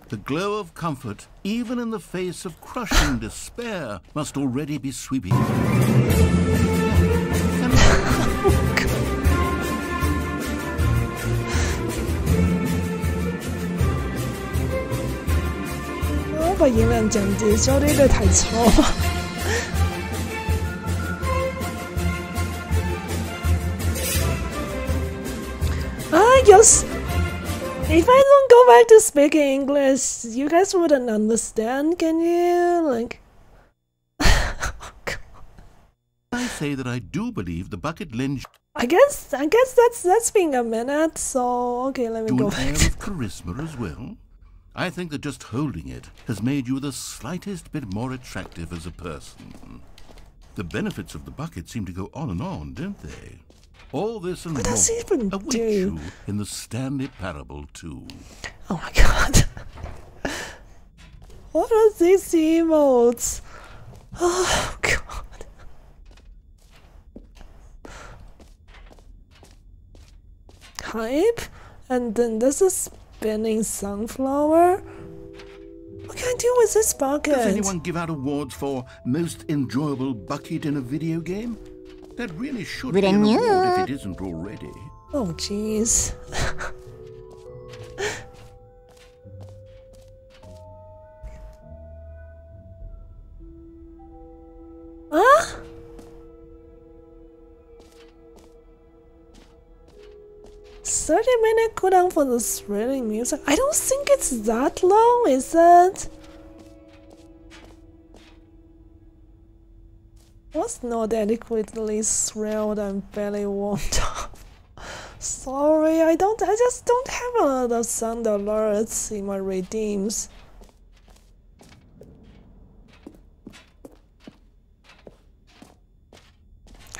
The glow of comfort, even in the face of crushing despair, must already be sweeping. 我把音量降低，小的有点太吵了。Yes. If I don't go back to speaking English, you guys wouldn't understand, can you? Like, I say that I do believe the bucket lends I guess that's being a minute. So okay, let me go an air back. of charisma as well. I think that just holding it has made you the slightest bit more attractive as a person. The benefits of the bucket seem to go on and on, don't they? All this and What more does he even await do? you in the Stanley Parable too. Oh my god. What are these emotes? Oh god. Hype? And then there's a spinning sunflower? What can I do with this bucket? Does anyone give out awards for most enjoyable bucket in a video game? That really should be an award if it isn't already. Oh jeez. Huh? "30-minute cooldown for the thrilling music." I don't think it's that long, is it? Was not adequately thrilled and barely warmed up. Sorry, I just don't have a lot of sound alerts in my redeems.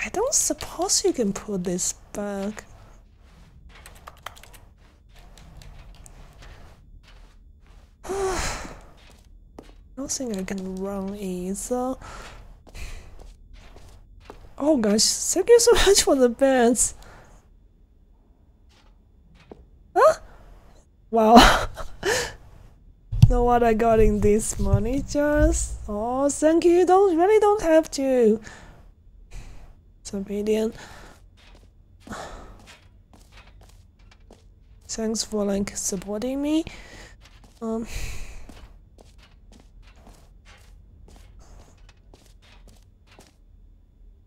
I don't suppose you can put this back. I don't think I can run either. Oh gosh, thank you so much for the beds. Huh? Wow. Know what I got in these money jars? Oh, thank you. Really don't have to. It's obedient. Thanks for like supporting me.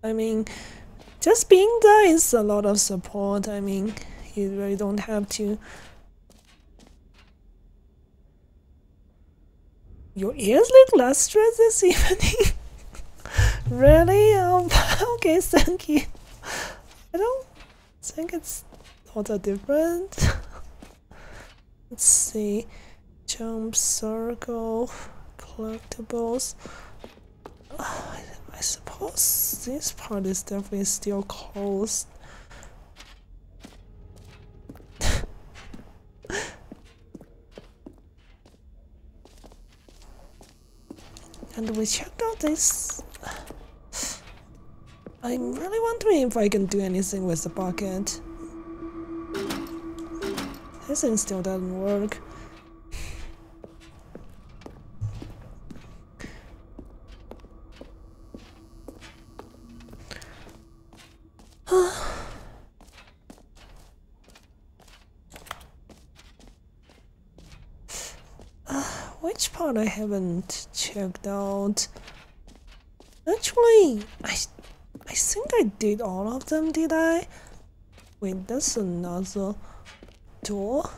I mean, just being there is a lot of support. I mean, you really don't have to. Your ears look lustrous this evening. Really? Okay, thank you. I don't think it's all that different. Let's see. Jump, circle, collectibles. I suppose this part is definitely still closed. And we checked out this. I'm really wondering if I can do anything with the bucket. This thing still doesn't work. Which part I haven't checked out? Actually, I think I did all of them, did I? Wait, that's another door.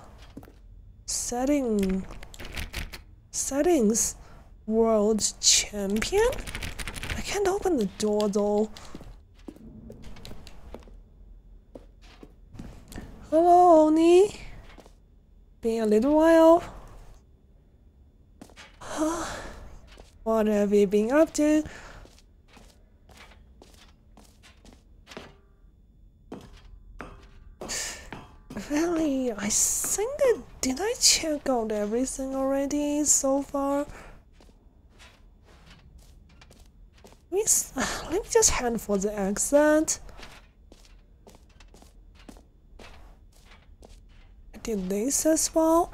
Settings, world champion? I can't open the door though. Hello, Oni. Been a little while. What have you been up to? Really, I think did I check out everything already so far? Let me just hand for the exit. I did this as well.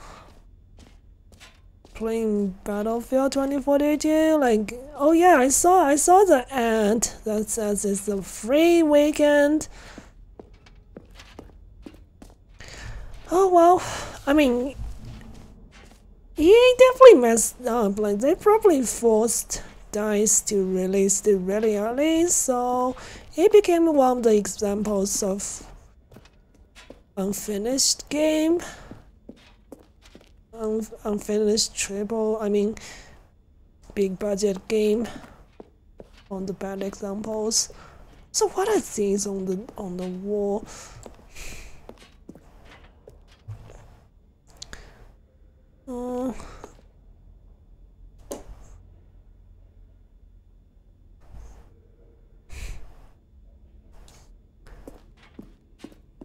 Playing Battlefield 2042, like, oh yeah, I saw the ad that says it's a free weekend. Oh well, I mean, EA definitely messed up. Like, they probably forced DICE to release it really early, so it became one of the examples of unfinished game. Unfinished big budget game on the bad examples. So what are these on the wall?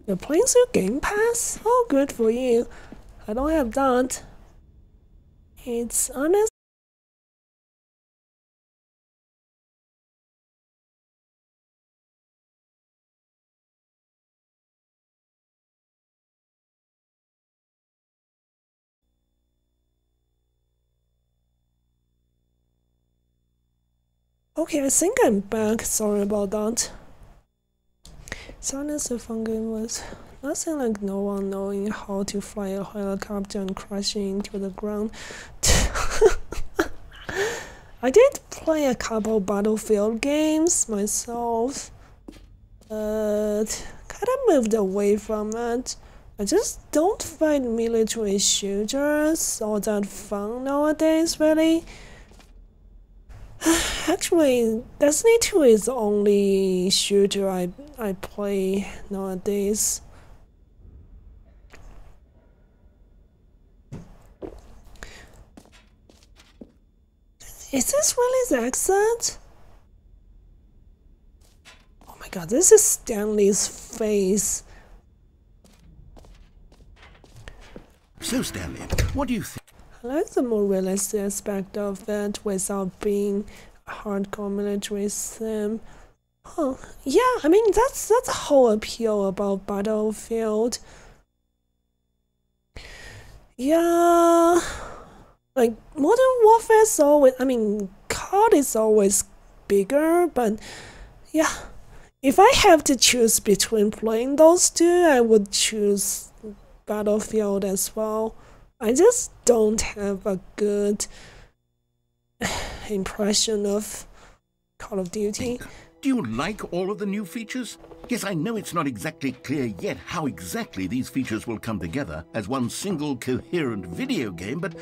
You're playing through Game Pass? Oh, good for you. I don't have that. It's honest. Okay, I think I'm back. Sorry about that. Silence the fun game was nothing like no one knowing how to fly a helicopter and crashing into the ground. I did play a couple Battlefield games myself, but kind of moved away from it. I just don't find military shooters all that fun nowadays, really. Actually, Destiny 2 is the only shooter I play nowadays. Is this really the exit? Oh my god, this is Stanley's face. So, Stanley, what do you think? I like the more realistic aspect of it without being a hardcore military sim. Oh, yeah, I mean, that's the whole appeal about Battlefield. Yeah, like, Modern Warfare is always, I mean, COD is always bigger, but yeah, if I have to choose between playing those two, I would choose Battlefield as well. I just don't have a good impression of Call of Duty. Do you like all of the new features? Yes, I know it's not exactly clear yet how exactly these features will come together as one single coherent video game, but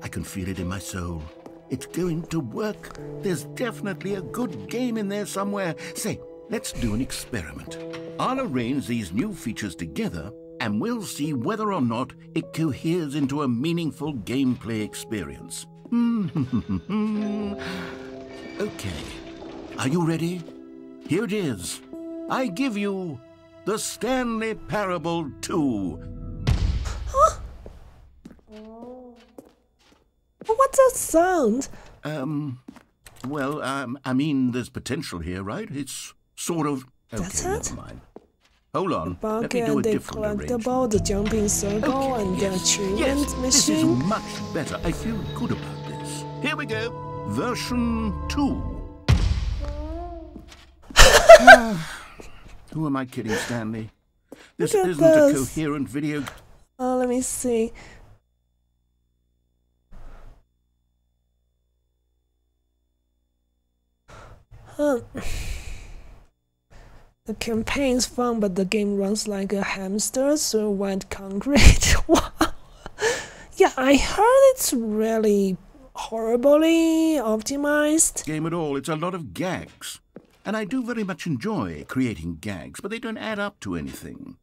I can feel it in my soul. It's going to work. There's definitely a good game in there somewhere. Say, let's do an experiment. I'll arrange these new features together, and we'll see whether or not it coheres into a meaningful gameplay experience. Okay, are you ready? Here it is. I give you the Stanley Parable 2. Huh? What's that sound? Well, I mean, there's potential here, right? It's sort of... Okay, That's it? never mind. Hold on. Let bucket me do a and the different collectible, the jumping circle, Okay, and yes, the achievement yes, this is machine. much better. I feel good about this. Here we go. Version 2. Who am I kidding, Stanley? This Look at isn't a this. coherent video. Let me see. The campaign's fun, but the game runs like a hamster through wet concrete. Wow. Yeah, I heard it's really horribly optimized. Game at all. It's a lot of gags. And I do very much enjoy creating gags, but they don't add up to anything.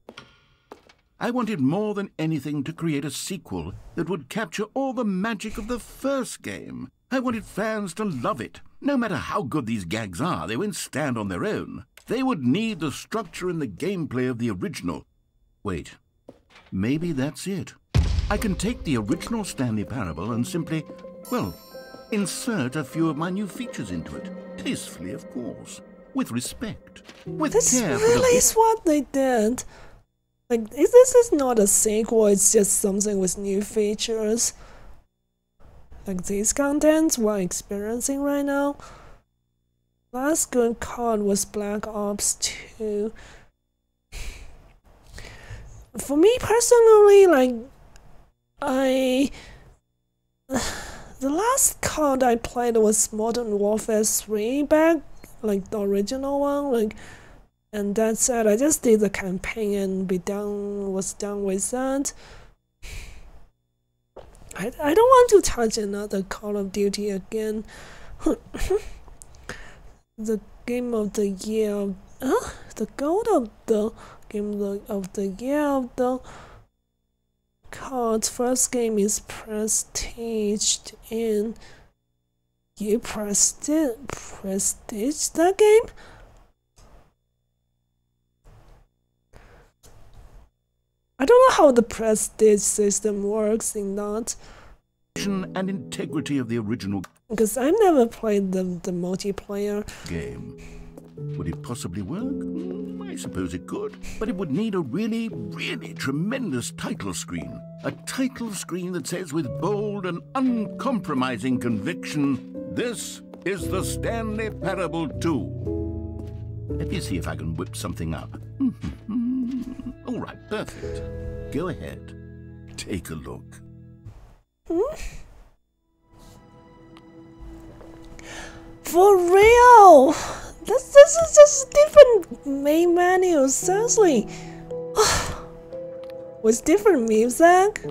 I wanted more than anything to create a sequel that would capture all the magic of the first game. I wanted fans to love it. No matter how good these gags are, they won't stand on their own. They would need the structure and the gameplay of the original. Wait, maybe that's it. I can take the original Stanley Parable and simply, well, insert a few of my new features into it. Tastefully, of course. With respect. With This care for really the... is what they did. Like, this is not a sequel, it's just something with new features. Like these contents we're experiencing right now. Last good card was Black Ops 2. For me personally, like, the last card I played was Modern Warfare 3 back, like the original one, like, and that said, I just did the campaign and was done with that. I don't want to touch another Call of Duty again. The game of the year, the gold of the game of the year of the cards. First game is prestiged in. You prestige that game? I don't know how the prestige system works in that. and integrity of the original Because I've never played the multiplayer. game. Would it possibly work? I suppose it could. But it would need a really, really tremendous title screen. A title screen that says with bold and uncompromising conviction, "This is the Stanley Parable 2." Let me see if I can whip something up. All right, perfect. Go ahead. Take a look. For real! This is just different main menu, seriously. With different music.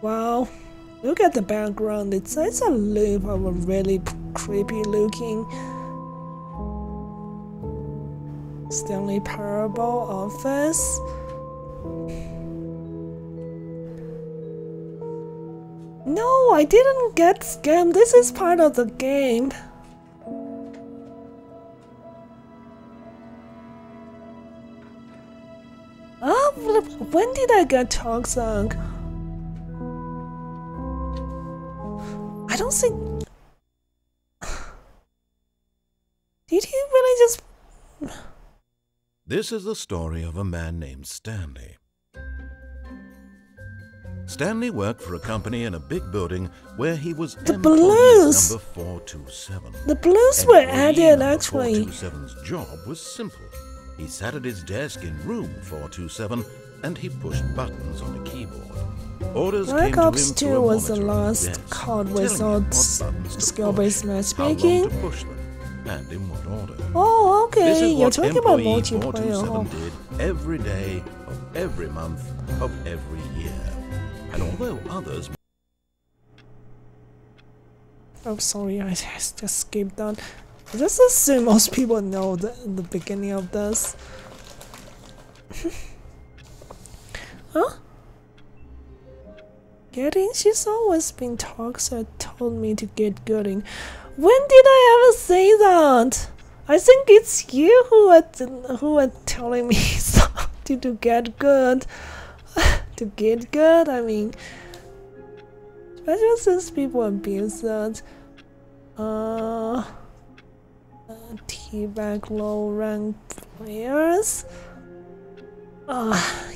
Wow. Look at the background, it's a loop of a really creepy looking Stanley Parable office. No, I didn't get scammed, this is part of the game. When did I get toxic? I don't think... Did he really just... This is the story of a man named Stanley. Stanley worked for a company in a big building where he was The employee blues! number 427. The blues And were employee added number actually. 427's job was simple. He sat at his desk in room 427 and he pushed buttons on a keyboard. Orders Black came to Ops him 2 through a was the monitor on his last desk, card telling him without what buttons to skill-based push, how long matchmaking. to push them, and in what order. Oh, This okay, is you're what talking about employee multiplayer. 427 Oh. did every day of every month of every year. And although others... Oh, sorry, I just skipped that. I just assume most people know the beginning of this. Huh? Getting? She's always been toxic, told me to get getting. When did I ever say that? I think it's you who are telling me something to get good. To get good, I mean, especially since people abuse that. Teabag low rank players.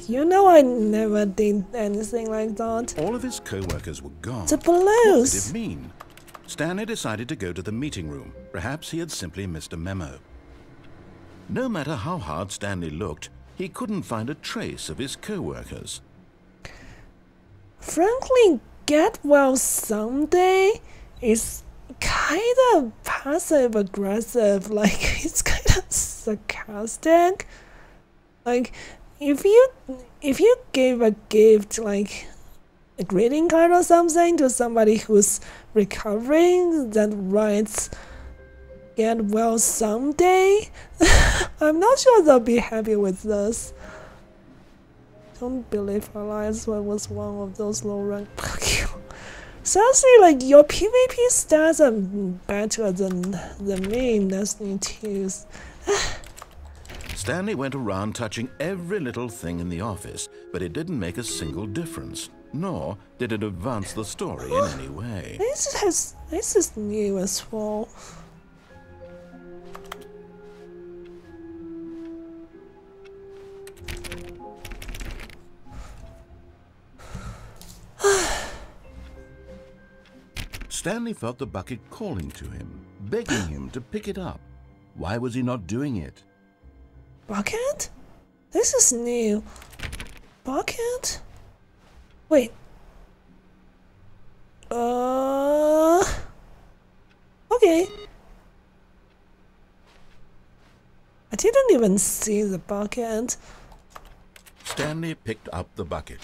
You know I never did anything like that. All of his co-workers were gone. The What blues. did it mean? Stanley decided to go to the meeting room. Perhaps he had simply missed a memo. No matter how hard Stanley looked, he couldn't find a trace of his co-workers. Frankly, get well someday is kind of passive aggressive. Like, it's kind of sarcastic. Like, if you give a gift, like a greeting card or something, to somebody who's recovering that writes "get well someday," I'm not sure they'll be happy with this. Don't believe our lives was one of those low rank Pokemon. Seriously, like, your PvP stats are better than me in Destiny 2. Stanley went around touching every little thing in the office, but it didn't make a single difference, nor did it advance the story in any way. This is new as well. Stanley felt the bucket calling to him, begging him to pick it up. Why was he not doing it? Bucket? This is new. Bucket? Wait. Okay. I didn't even see the bucket. Stanley picked up the bucket.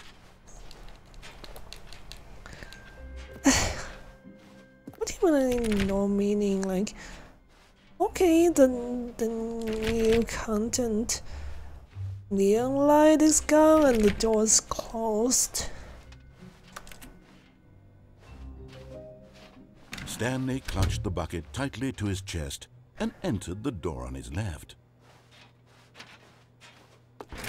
What do you really know meaning? Like, okay, the new content. Neon light is gone and the door is closed. Stanley clutched the bucket tightly to his chest and entered the door on his left.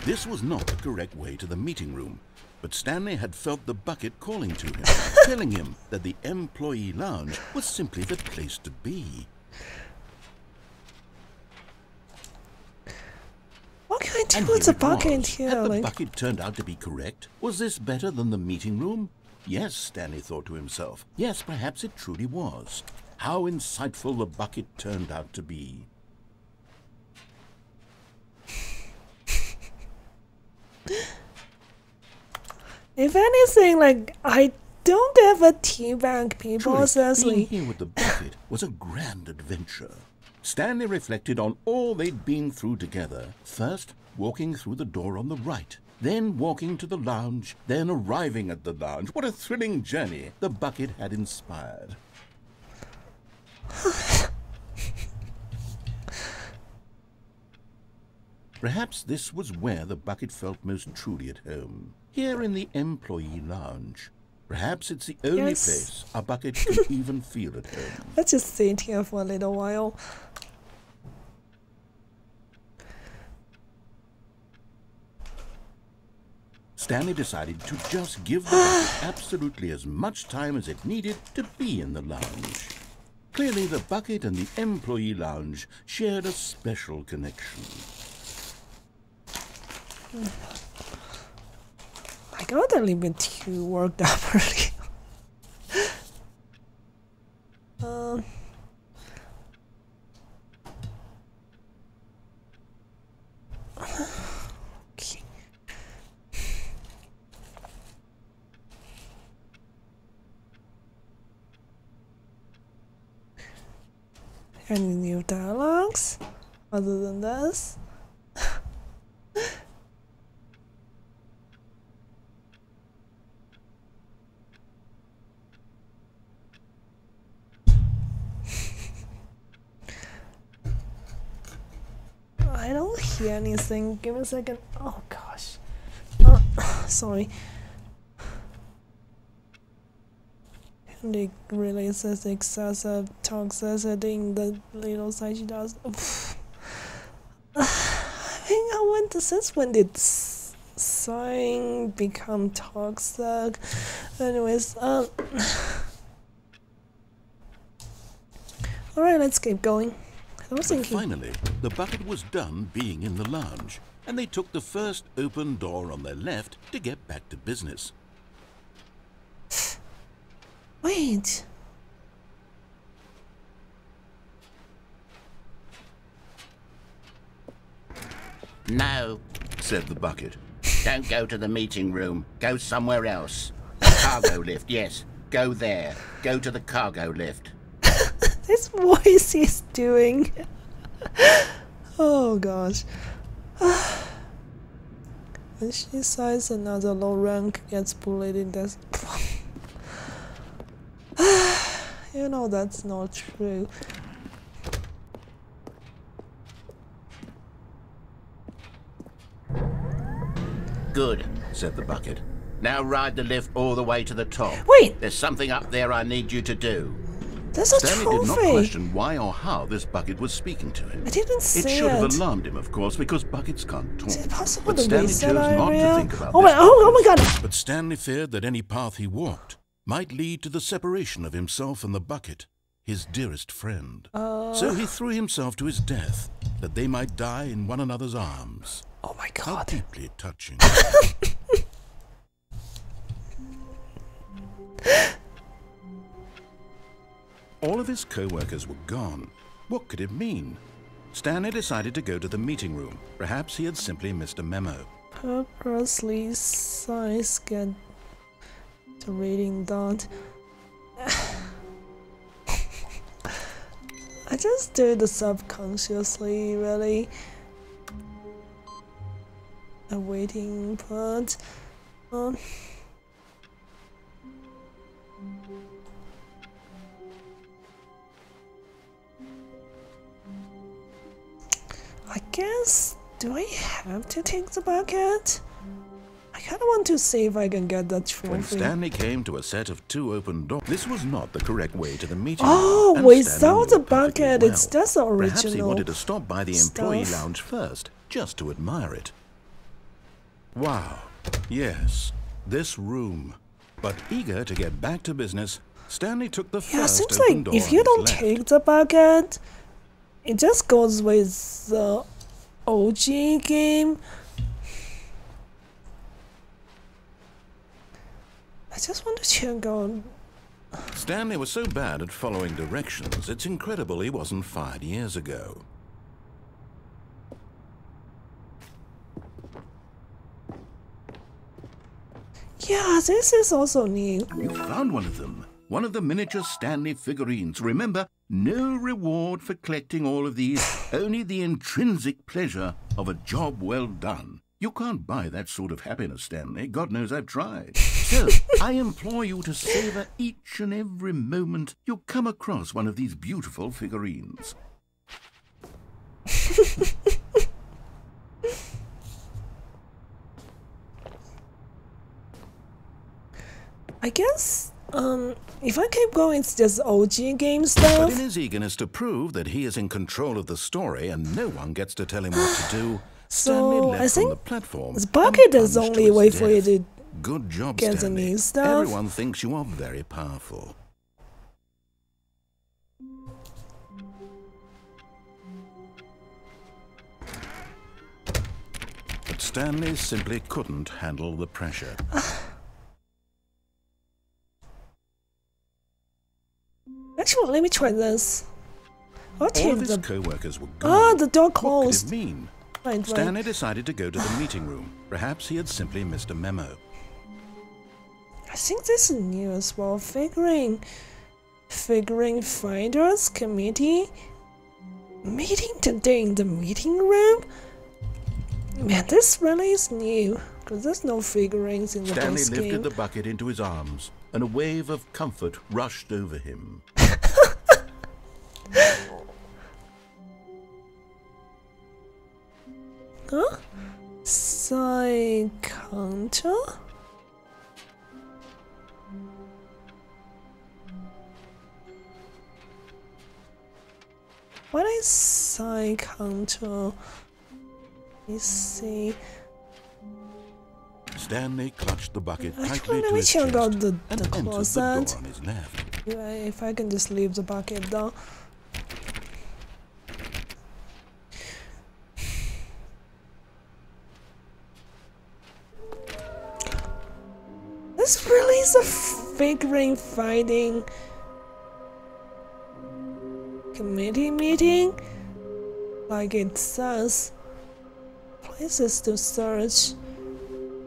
This was not the correct way to the meeting room, but Stanley had felt the bucket calling to him, telling him that the employee lounge was simply the place to be. What can I do And with the it bucket was. here? Had the Like, bucket turned out to be correct? Was this better than the meeting room? Yes, Stanley thought to himself. Yes, perhaps it truly was. How insightful the bucket turned out to be. if anything, like, I don't ever teabag people, Truly, seriously. being here with the bucket was a grand adventure. Stanley reflected on all they'd been through together. First, walking through the door on the right, then walking to the lounge, then arriving at the lounge. What a thrilling journey the bucket had inspired. Perhaps this was where the bucket felt most truly at home, here in the employee lounge. Perhaps it's the only Yes. place a bucket can even feel at home. Let's just sit here for a little while. Stanley decided to just give the bucket absolutely as much time as it needed to be in the lounge. Clearly, the bucket and the employee lounge shared a special connection. I got a little bit too worked up earlier. Okay. Any new dialogues other than this? I don't hear anything. Give me a second. Oh gosh. Sorry. And it releases excessive toxicity in the little side she does. Oof. Since when did sign become toxic? Anyways, alright, let's keep going. I was But thinking. finally, the bucket was done being in the lounge, and they took the first open door on their left to get back to business. Wait. No, Said the bucket. don't go to the meeting room. Go somewhere else. The cargo lift, yes. Go there. Go to the cargo lift. This voice he's doing. Oh gosh. When she says another low rank gets bullied in this. You know that's not true. Good, Said the bucket. now ride the lift all the way to the top. Wait, There's something up there I need you to do. there's a Stanley did not trophy. question why or how this bucket was speaking to him. I didn't It see should have it. alarmed him, of course, because buckets can't talk. Is it possible But to Stanley reset chose not to area? think about Oh this. my god! But Stanley feared that any path he walked might lead to the separation of himself and the bucket, his dearest friend. So he threw himself to his death, that they might die in one another's arms. Oh my How god. deeply touching. All of his co-workers were gone. What could it mean? Stanley decided to go to the meeting room. Perhaps he had simply missed a memo. Purposely size get the reading dot. I just do it subconsciously, really. Awaiting input. I guess, do I have to take the bucket? I kinda want to see if I can get that When trophy. Stanley came to a set of 2 open doors, this was not the correct way to the meeting Oh, room. and without Stanley the knew perfectly bucket, well. it's just the Perhaps he original wanted to stop by the employee stuff. lounge first, just to admire it. Wow, yes, this room. But eager to get back to business, Stanley took the Yeah, first seems open like door if on you his don't left. take the bucket, it just goes with the OG game. I just want to check out. Stanley was so bad at following directions, it's incredible he wasn't fired years ago. Yeah, this is also new. You found one of them. One of the miniature Stanley figurines. Remember, no reward for collecting all of these, only the intrinsic pleasure of a job well done. You can't buy that sort of happiness, Stanley. God knows I've tried. So, I implore you to savor each and every moment you come across one of these beautiful figurines. I guess, if I keep going, it's just OG game But stuff. in his eagerness to prove that he is in control of the story and no one gets to tell him what to do, Stanley So, leapt I from think the platform. this bucket and is the plunged only to way his for you death. to Good job, get the Stanley. new stuff. Everyone thinks you are very powerful. But Stanley simply couldn't handle the pressure. Actually, let me try this. I'll All take of his the. co-workers were gone. Ah, the door What could closed. it mean? Right. Stanley decided to go to the meeting room. Perhaps he had simply missed a memo. I think this is new as well. Figuring finders committee meeting today in the meeting room. Man, this really is new because there's no figurines in the Stanley base lifted game. the bucket into his arms, and a wave of comfort rushed over him. Huh? Side counter? What is side counter? Let's see. Stanley clutched the bucket tightly Actually, let to me his check chest out the and entered the closet. door on his left. Yeah, if I can just leave the bucket down. This really is a figurine fighting committee meeting? Like it says, places to search.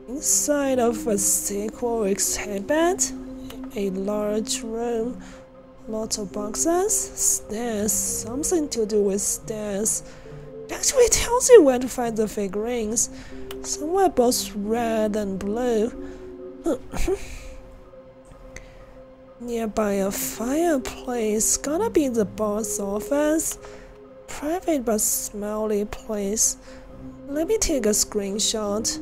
Inside of a sequel exhibit, a large room, lots of boxes, stairs, something to do with stairs. It actually tells you where to find the figurines. Somewhere both red and blue. Nearby a fireplace, gotta be the boss office. Private but smelly place. Let me take a screenshot.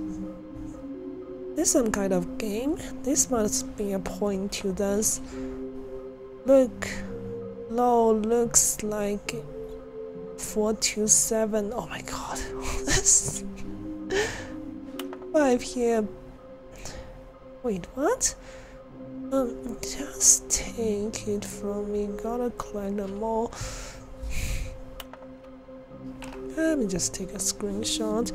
This some kind of game. This must be a point to this. Look. Low looks like 427. Oh my god. This 5 here. Wait, what? Just take it from me. Gotta collect them all. Let me just take a screenshot.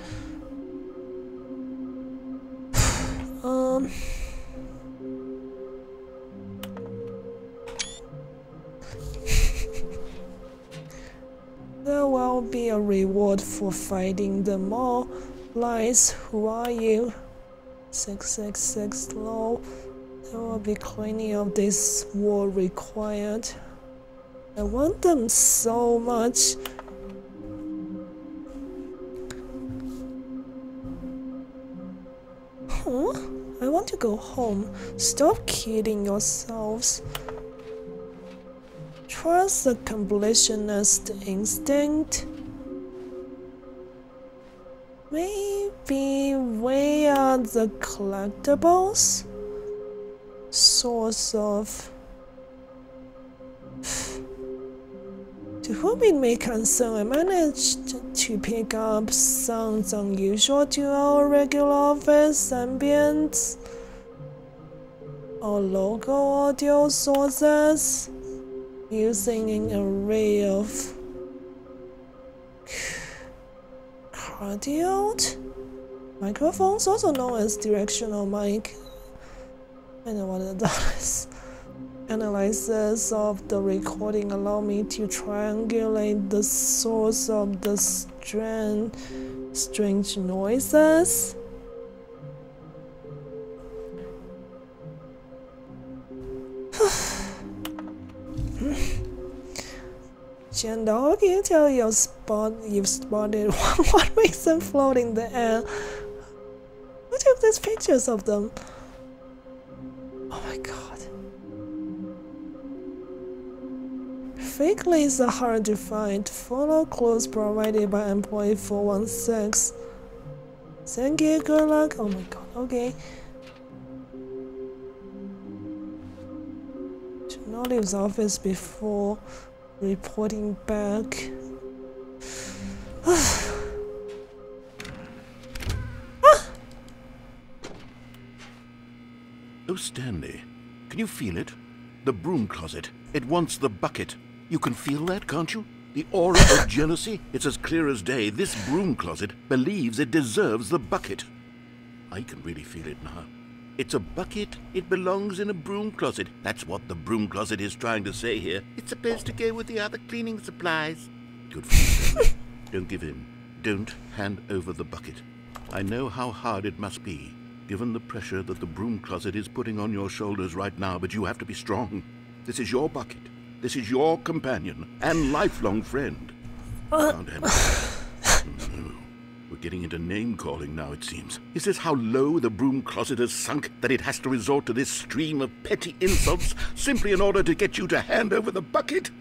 There will be a reward for fighting them all. Lies, who are you? 666 low. There will be cleaning of this war required. I want them so much. Huh? I want to go home. Stop kidding yourselves. Trust the completionist instinct. Maybe where are the collectibles? Source of... To whom it may concern, I managed to pick up sounds unusual to our regular office ambience or local audio sources using an array of cardioid microphones, also known as directional mic. I know what that is. Analysis of the recording allow me to triangulate the source of the strange noises. Gender, how can you tell you've spotted what makes them float in the air? Who took these pictures of them? Oh my god. Fake leads are hard to find. Follow clues provided by employee 416. Thank you, good luck. Oh my god, okay. Should not leave the office before reporting back. Oh, Stanley, can you feel it? The broom closet. It wants the bucket. You can feel that, can't you? The aura of jealousy? It's as clear as day. This broom closet believes it deserves the bucket. I can really feel it now. It's a bucket. It belongs in a broom closet. That's what the broom closet is trying to say here. It's supposed to go with the other cleaning supplies. Good for you, Stanley. Don't give in. Don't hand over the bucket. I know how hard it must be, given the pressure that the broom closet is putting on your shoulders right now, but you have to be strong. This is your bucket. This is your companion and lifelong friend. Can't handle it. No. We're getting into name-calling now, it seems. Is this how low the broom closet has sunk, that it has to resort to this stream of petty insults simply in order to get you to hand over the bucket?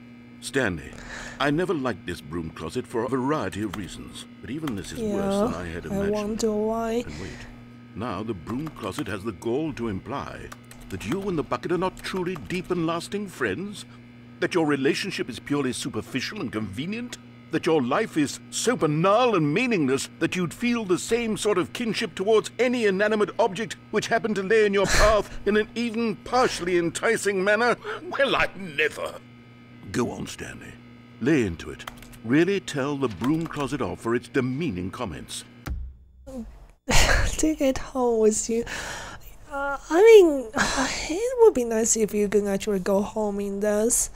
Stanley, I never liked this broom closet for a variety of reasons, but even this is worse than I had imagined. I wonder why. And wait, now the broom closet has the gall to imply that you and the bucket are not truly deep and lasting friends? That your relationship is purely superficial and convenient? that your life is so banal and meaningless that you'd feel the same sort of kinship towards any inanimate object which happened to lay in your path in an even partially enticing manner? Well, I never. Go on, Stanley. Lay into it. Really tell the broom closet off for its demeaning comments. Take it home with you. I mean, it would be nice if you can actually go home in this.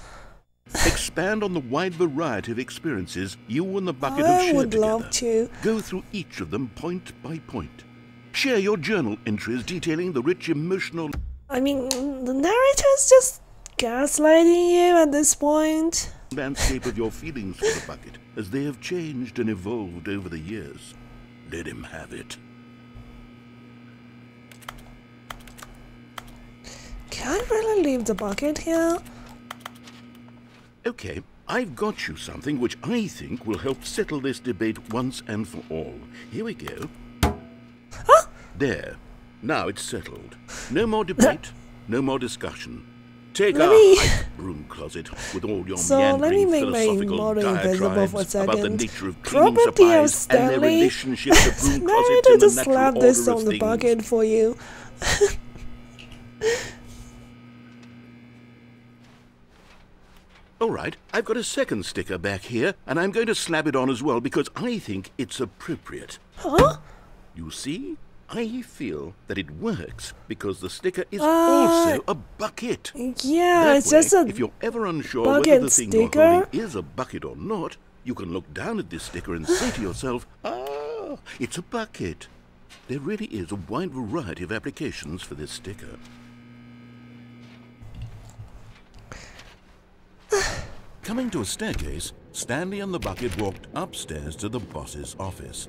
Expand on the wide variety of experiences you and the bucket have I shared would together. love to. Go through each of them point by point. Share your journal entries detailing the rich emotional I mean, the narrator's just gaslighting you at this point. landscape of your feelings for the bucket as they have changed and evolved over the years. Let him have it. Can I really leave the bucket here? Okay, I've got you something which I think will help settle this debate once and for all. Here we go. Huh? There. Now it's settled. No more debate, no more discussion. Take Let our me- broom closet with all your So let me meandering make my philosophical model invisible for a diatribes about the second. nature of cleaning Property of supplies and their Stanley. relationship to broom closets Narrator and the just natural slapped order this of on the things. bucket for you. All right, I've got a second sticker back here, and I'm going to slap it on as well because I think it's appropriate. Huh? You see, I feel that it works because the sticker is also a bucket. Yeah, That it's way, just a if you're ever unsure bucket whether the thing sticker. you're holding is a bucket or not, you can look down at this sticker and say to yourself, ah, it's a bucket. There really is a wide variety of applications for this sticker. Coming to a staircase, Stanley and the bucket walked upstairs to the boss's office.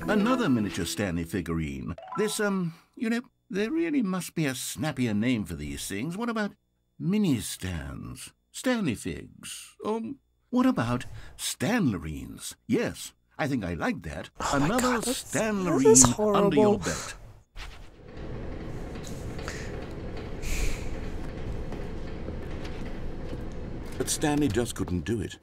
Another miniature Stanley figurine. This, there really must be a snappier name for these things. What about mini-stands? Stanley figs? What about Stanlerines? Yes, I think I like that. Oh my Another God, this is Stanlerine under your horrible. belt. But Stanley just couldn't do it.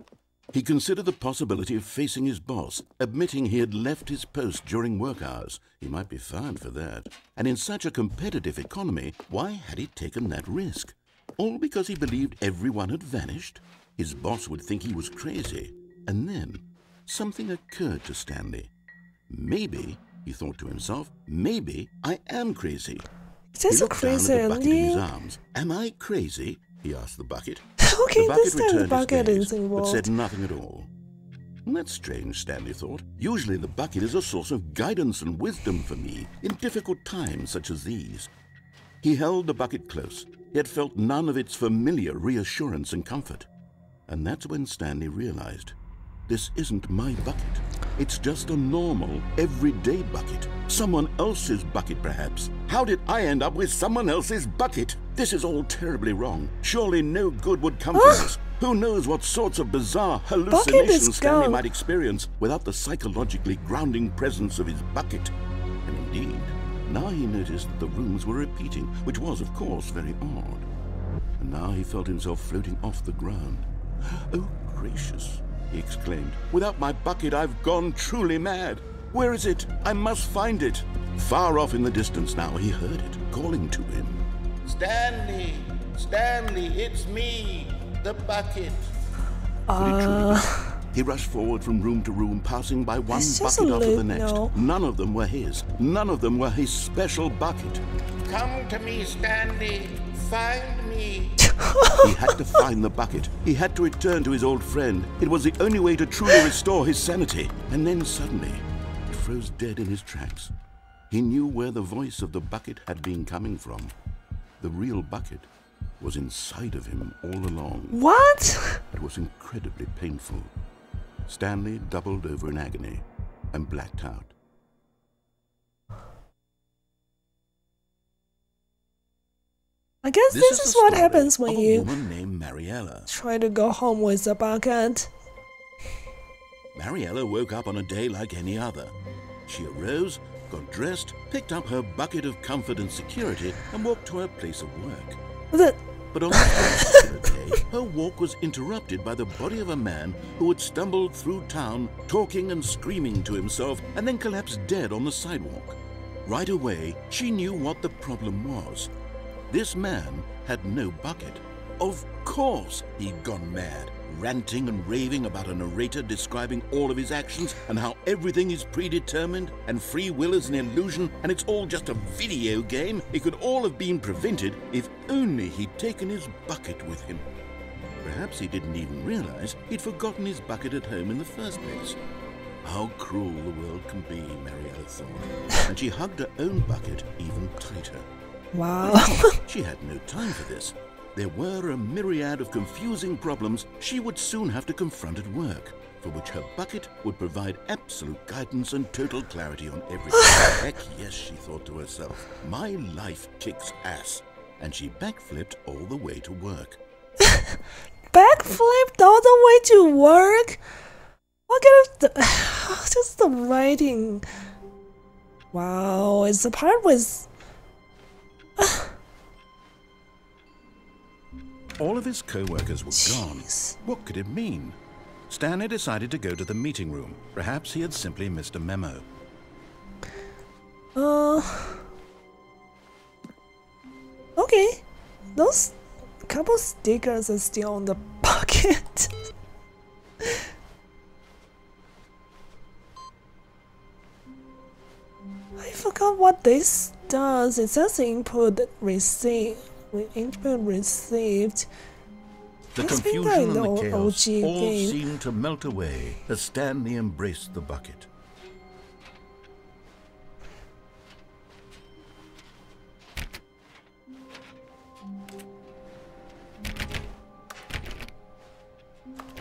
He considered the possibility of facing his boss, admitting he had left his post during work hours. He might be fined for that. And in such a competitive economy, why had he taken that risk? All because he believed everyone had vanished? His boss would think he was crazy. And then something occurred to Stanley. Maybe, he thought to himself, maybe I am crazy. Is this He a looked down at crazy the bucket in his ending? arms. Am I crazy? He asked the bucket. Okay, The bucket this time the returned bucket his is gaze, but involved. said nothing at all. That's strange, Stanley thought. Usually the bucket is a source of guidance and wisdom for me in difficult times such as these. He held the bucket close, yet felt none of its familiar reassurance and comfort. And that's when Stanley realized, this isn't my bucket. It's just a normal, everyday bucket. Someone else's bucket, perhaps. How did I end up with someone else's bucket? This is all terribly wrong. Surely no good would come from this. Who knows what sorts of bizarre hallucinations Stanley gone. might experience without the psychologically grounding presence of his bucket. And indeed, now he noticed that the rooms were repeating, which was, of course, very odd. And now he felt himself floating off the ground. Oh, gracious, he exclaimed. Without my bucket, I've gone truly mad. Where is it? I must find it. Far off in the distance now, he heard it, calling to him. Stanley! Stanley, it's me, the bucket. Could it truly be? He rushed forward from room to room, passing by one It's just bucket a after the loop, next. no. None of them were his. None of them were his special bucket. Come to me, Stanley. Find me. He had to find the bucket. He had to return to his old friend. It was the only way to truly restore his sanity. And then suddenly, he froze dead in his tracks. He knew where the voice of the bucket had been coming from. The real bucket was inside of him all along. What? It was incredibly painful. Stanley doubled over in agony and blacked out. I guess this is the what story happens when of a you woman named Mariella. try to go home with a bucket. Mariella woke up on a day like any other. She arose, got dressed, picked up her bucket of comfort and security, and walked to her place of work. The, But on this particular day, day, her walk was interrupted by the body of a man who had stumbled through town, talking and screaming to himself, and then collapsed dead on the sidewalk. Right away, she knew what the problem was. This man had no bucket. Of course he'd gone mad, ranting and raving about a narrator describing all of his actions and how everything is predetermined and free will is an illusion and it's all just a video game. It could all have been prevented if only he'd taken his bucket with him. Perhaps he didn't even realize he'd forgotten his bucket at home in the first place. How cruel the world can be, Mariella thought, and she hugged her own bucket even tighter. Wow. She had no time for this. There were a myriad of confusing problems she would soon have to confront at work, for which her bucket would provide absolute guidance and total clarity on everything. Heck yes, she thought to herself, my life kicks ass. And she backflipped all the way to work. Backflipped all the way to work? What kind of just the writing? Wow, it's the part with. All of his co-workers were gone. Jeez. What could it mean? Stanley decided to go to the meeting room. Perhaps he had simply missed a memo. Okay. Those couple stickers are still on the bucket. I forgot what this does. It says input received. Input received. The It's been confusion like and the the chaos OG all game. seemed to melt away as Stanley embraced the bucket.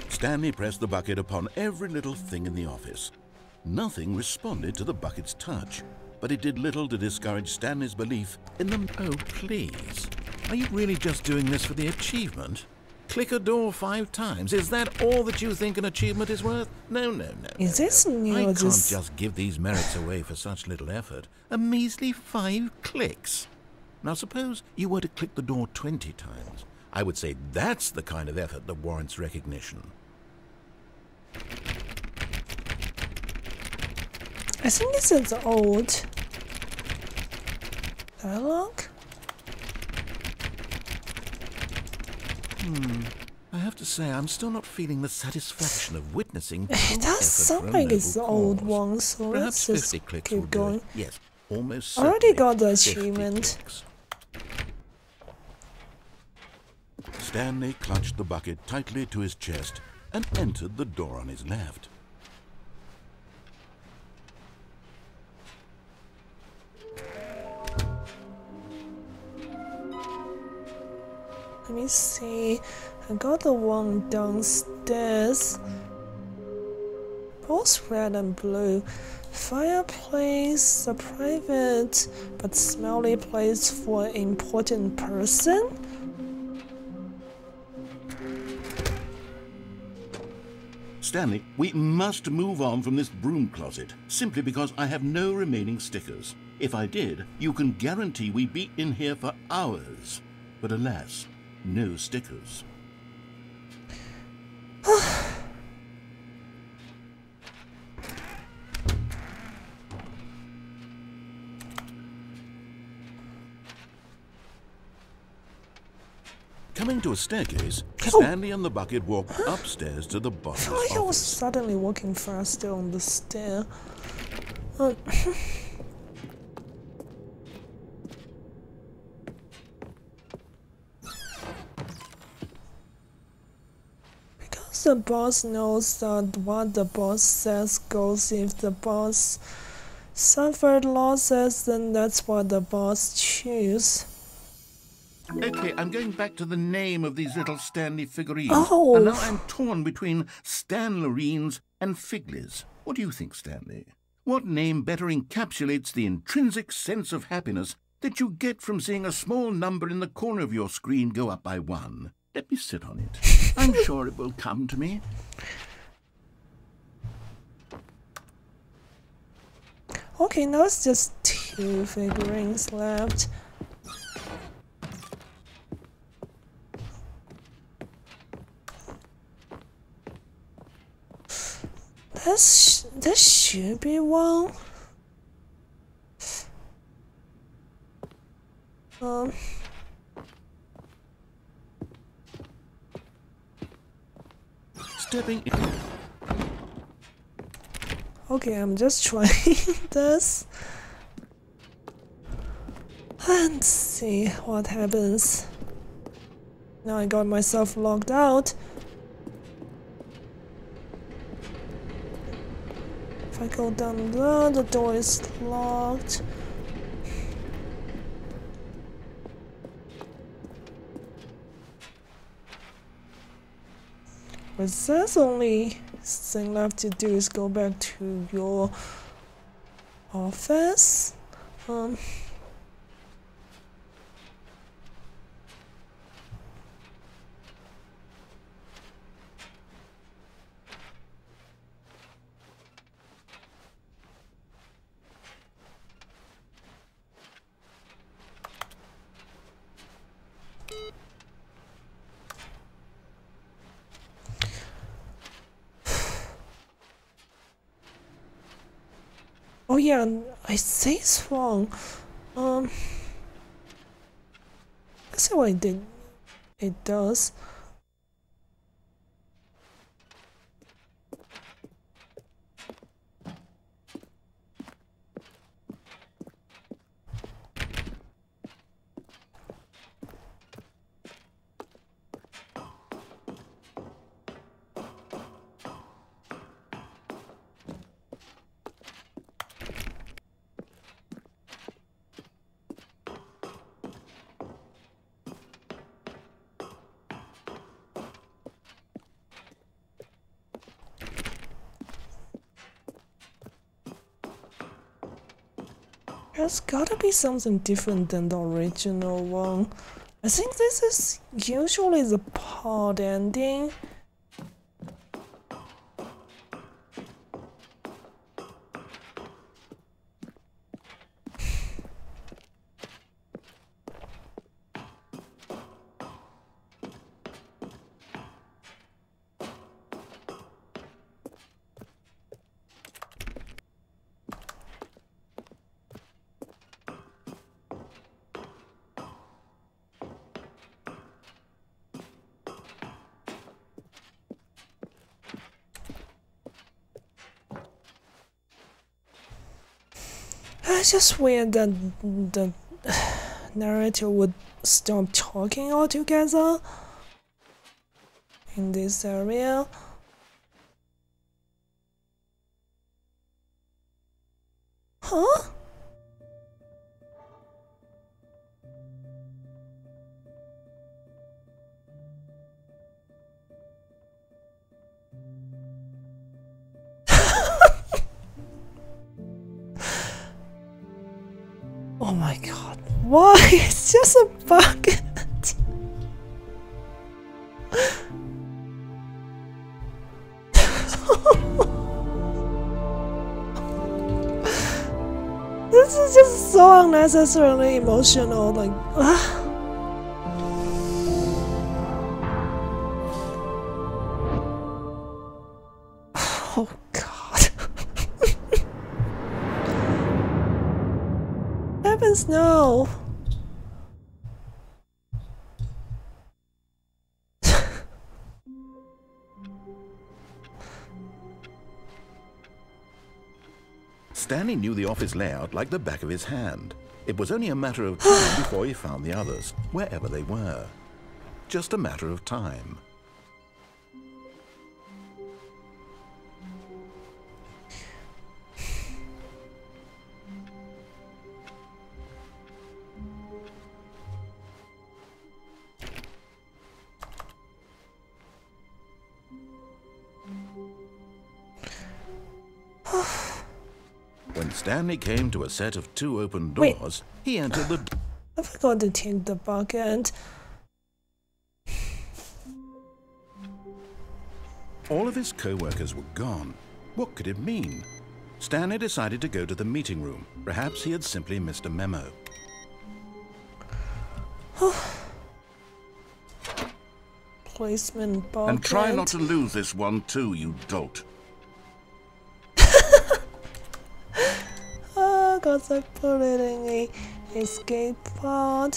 Stanley pressed the bucket upon every little thing in the office. Nothing responded to the bucket's touch, but it did little to discourage Stanley's belief in them. Oh, please. Are you really just doing this for the achievement? Click a door 5 times. Is that all that you think an achievement is worth? No, no, no. Is this new? I or can't just just give these merits away for such little effort. A measly 5 clicks. Now suppose you were to click the door 20 times. I would say that's the kind of effort that warrants recognition. I think this is old dialogue. I have to say, I'm still not feeling the satisfaction of witnessing. It true does effort sound for a like it's the noble old cause. one, so Perhaps let's just 50 clicks keep will do going. it. Yes, almost I already certainly got the 50 achievement. clicks. Stanley clutched the bucket tightly to his chest and entered the door on his left. Let me see. I got the one downstairs. Both red and blue. Fireplace, a private but smelly place for an important person. Stanley, we must move on from this broom closet, simply because I have no remaining stickers. If I did, you can guarantee we'd be in here for hours. But alas, no stickers. Coming to a staircase, Stanley and the bucket walked upstairs to the I boss's feel like I was office. suddenly walking faster on the stair. Because the boss knows that what the boss says goes. If the boss suffered losses, then that's what the boss chooses. Okay, I'm going back to the name of these little Stanley figurines. Oh. And now I'm torn between Stanlerines and Figlies. What do you think, Stanley? What name better encapsulates the intrinsic sense of happiness that you get from seeing a small number in the corner of your screen go up by 1? Let me sit on it. I'm sure it will come to me. Okay, now it's just 2 figurines left. This should be one. Stepping in. Okay, I'm just trying this. And see what happens. Now I got myself locked out. If I go down there, the door is locked. But there's only thing left to do is go back to your office. Oh yeah, I say it's wrong. Let's see what it does. There's gotta be something different than the original one. I think this is usually the pod ending. It's just weird that the narrator would stop talking altogether in this area. Huh? Oh my god, why? It's just a bucket. This is just so unnecessarily emotional, like, oh god. Heavens no. Stanley knew the office layout like the back of his hand. It was only a matter of time before he found the others, wherever they were. Just a matter of time. When Stanley came to a set of 2 open doors, he entered the... I forgot to take the bucket. All of his co-workers were gone. What could it mean? Stanley decided to go to the meeting room. Perhaps he had simply missed a memo. Placement bucket. And try not to lose this one too, you dolt. because I put it in a escape pod.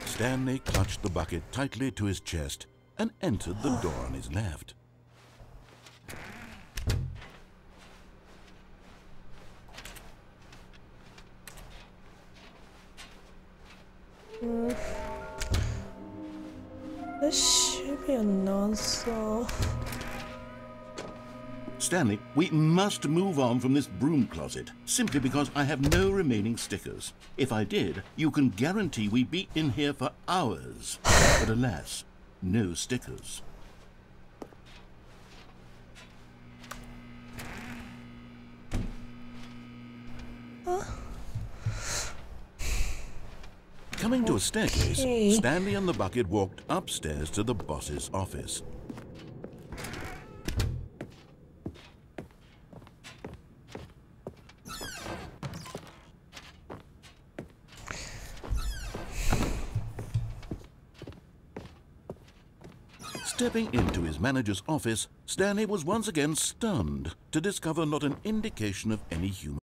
Stanley clutched the bucket tightly to his chest and entered the door on his left. There should be a nozzle. Stanley, we must move on from this broom closet, simply because I have no remaining stickers. If I did, you can guarantee we'd be in here for hours. But alas, no stickers. Coming to a staircase, Okay. Stanley and the bucket walked upstairs to the boss's office. Stepping into his manager's office, Stanley was once again stunned to discover not an indication of any human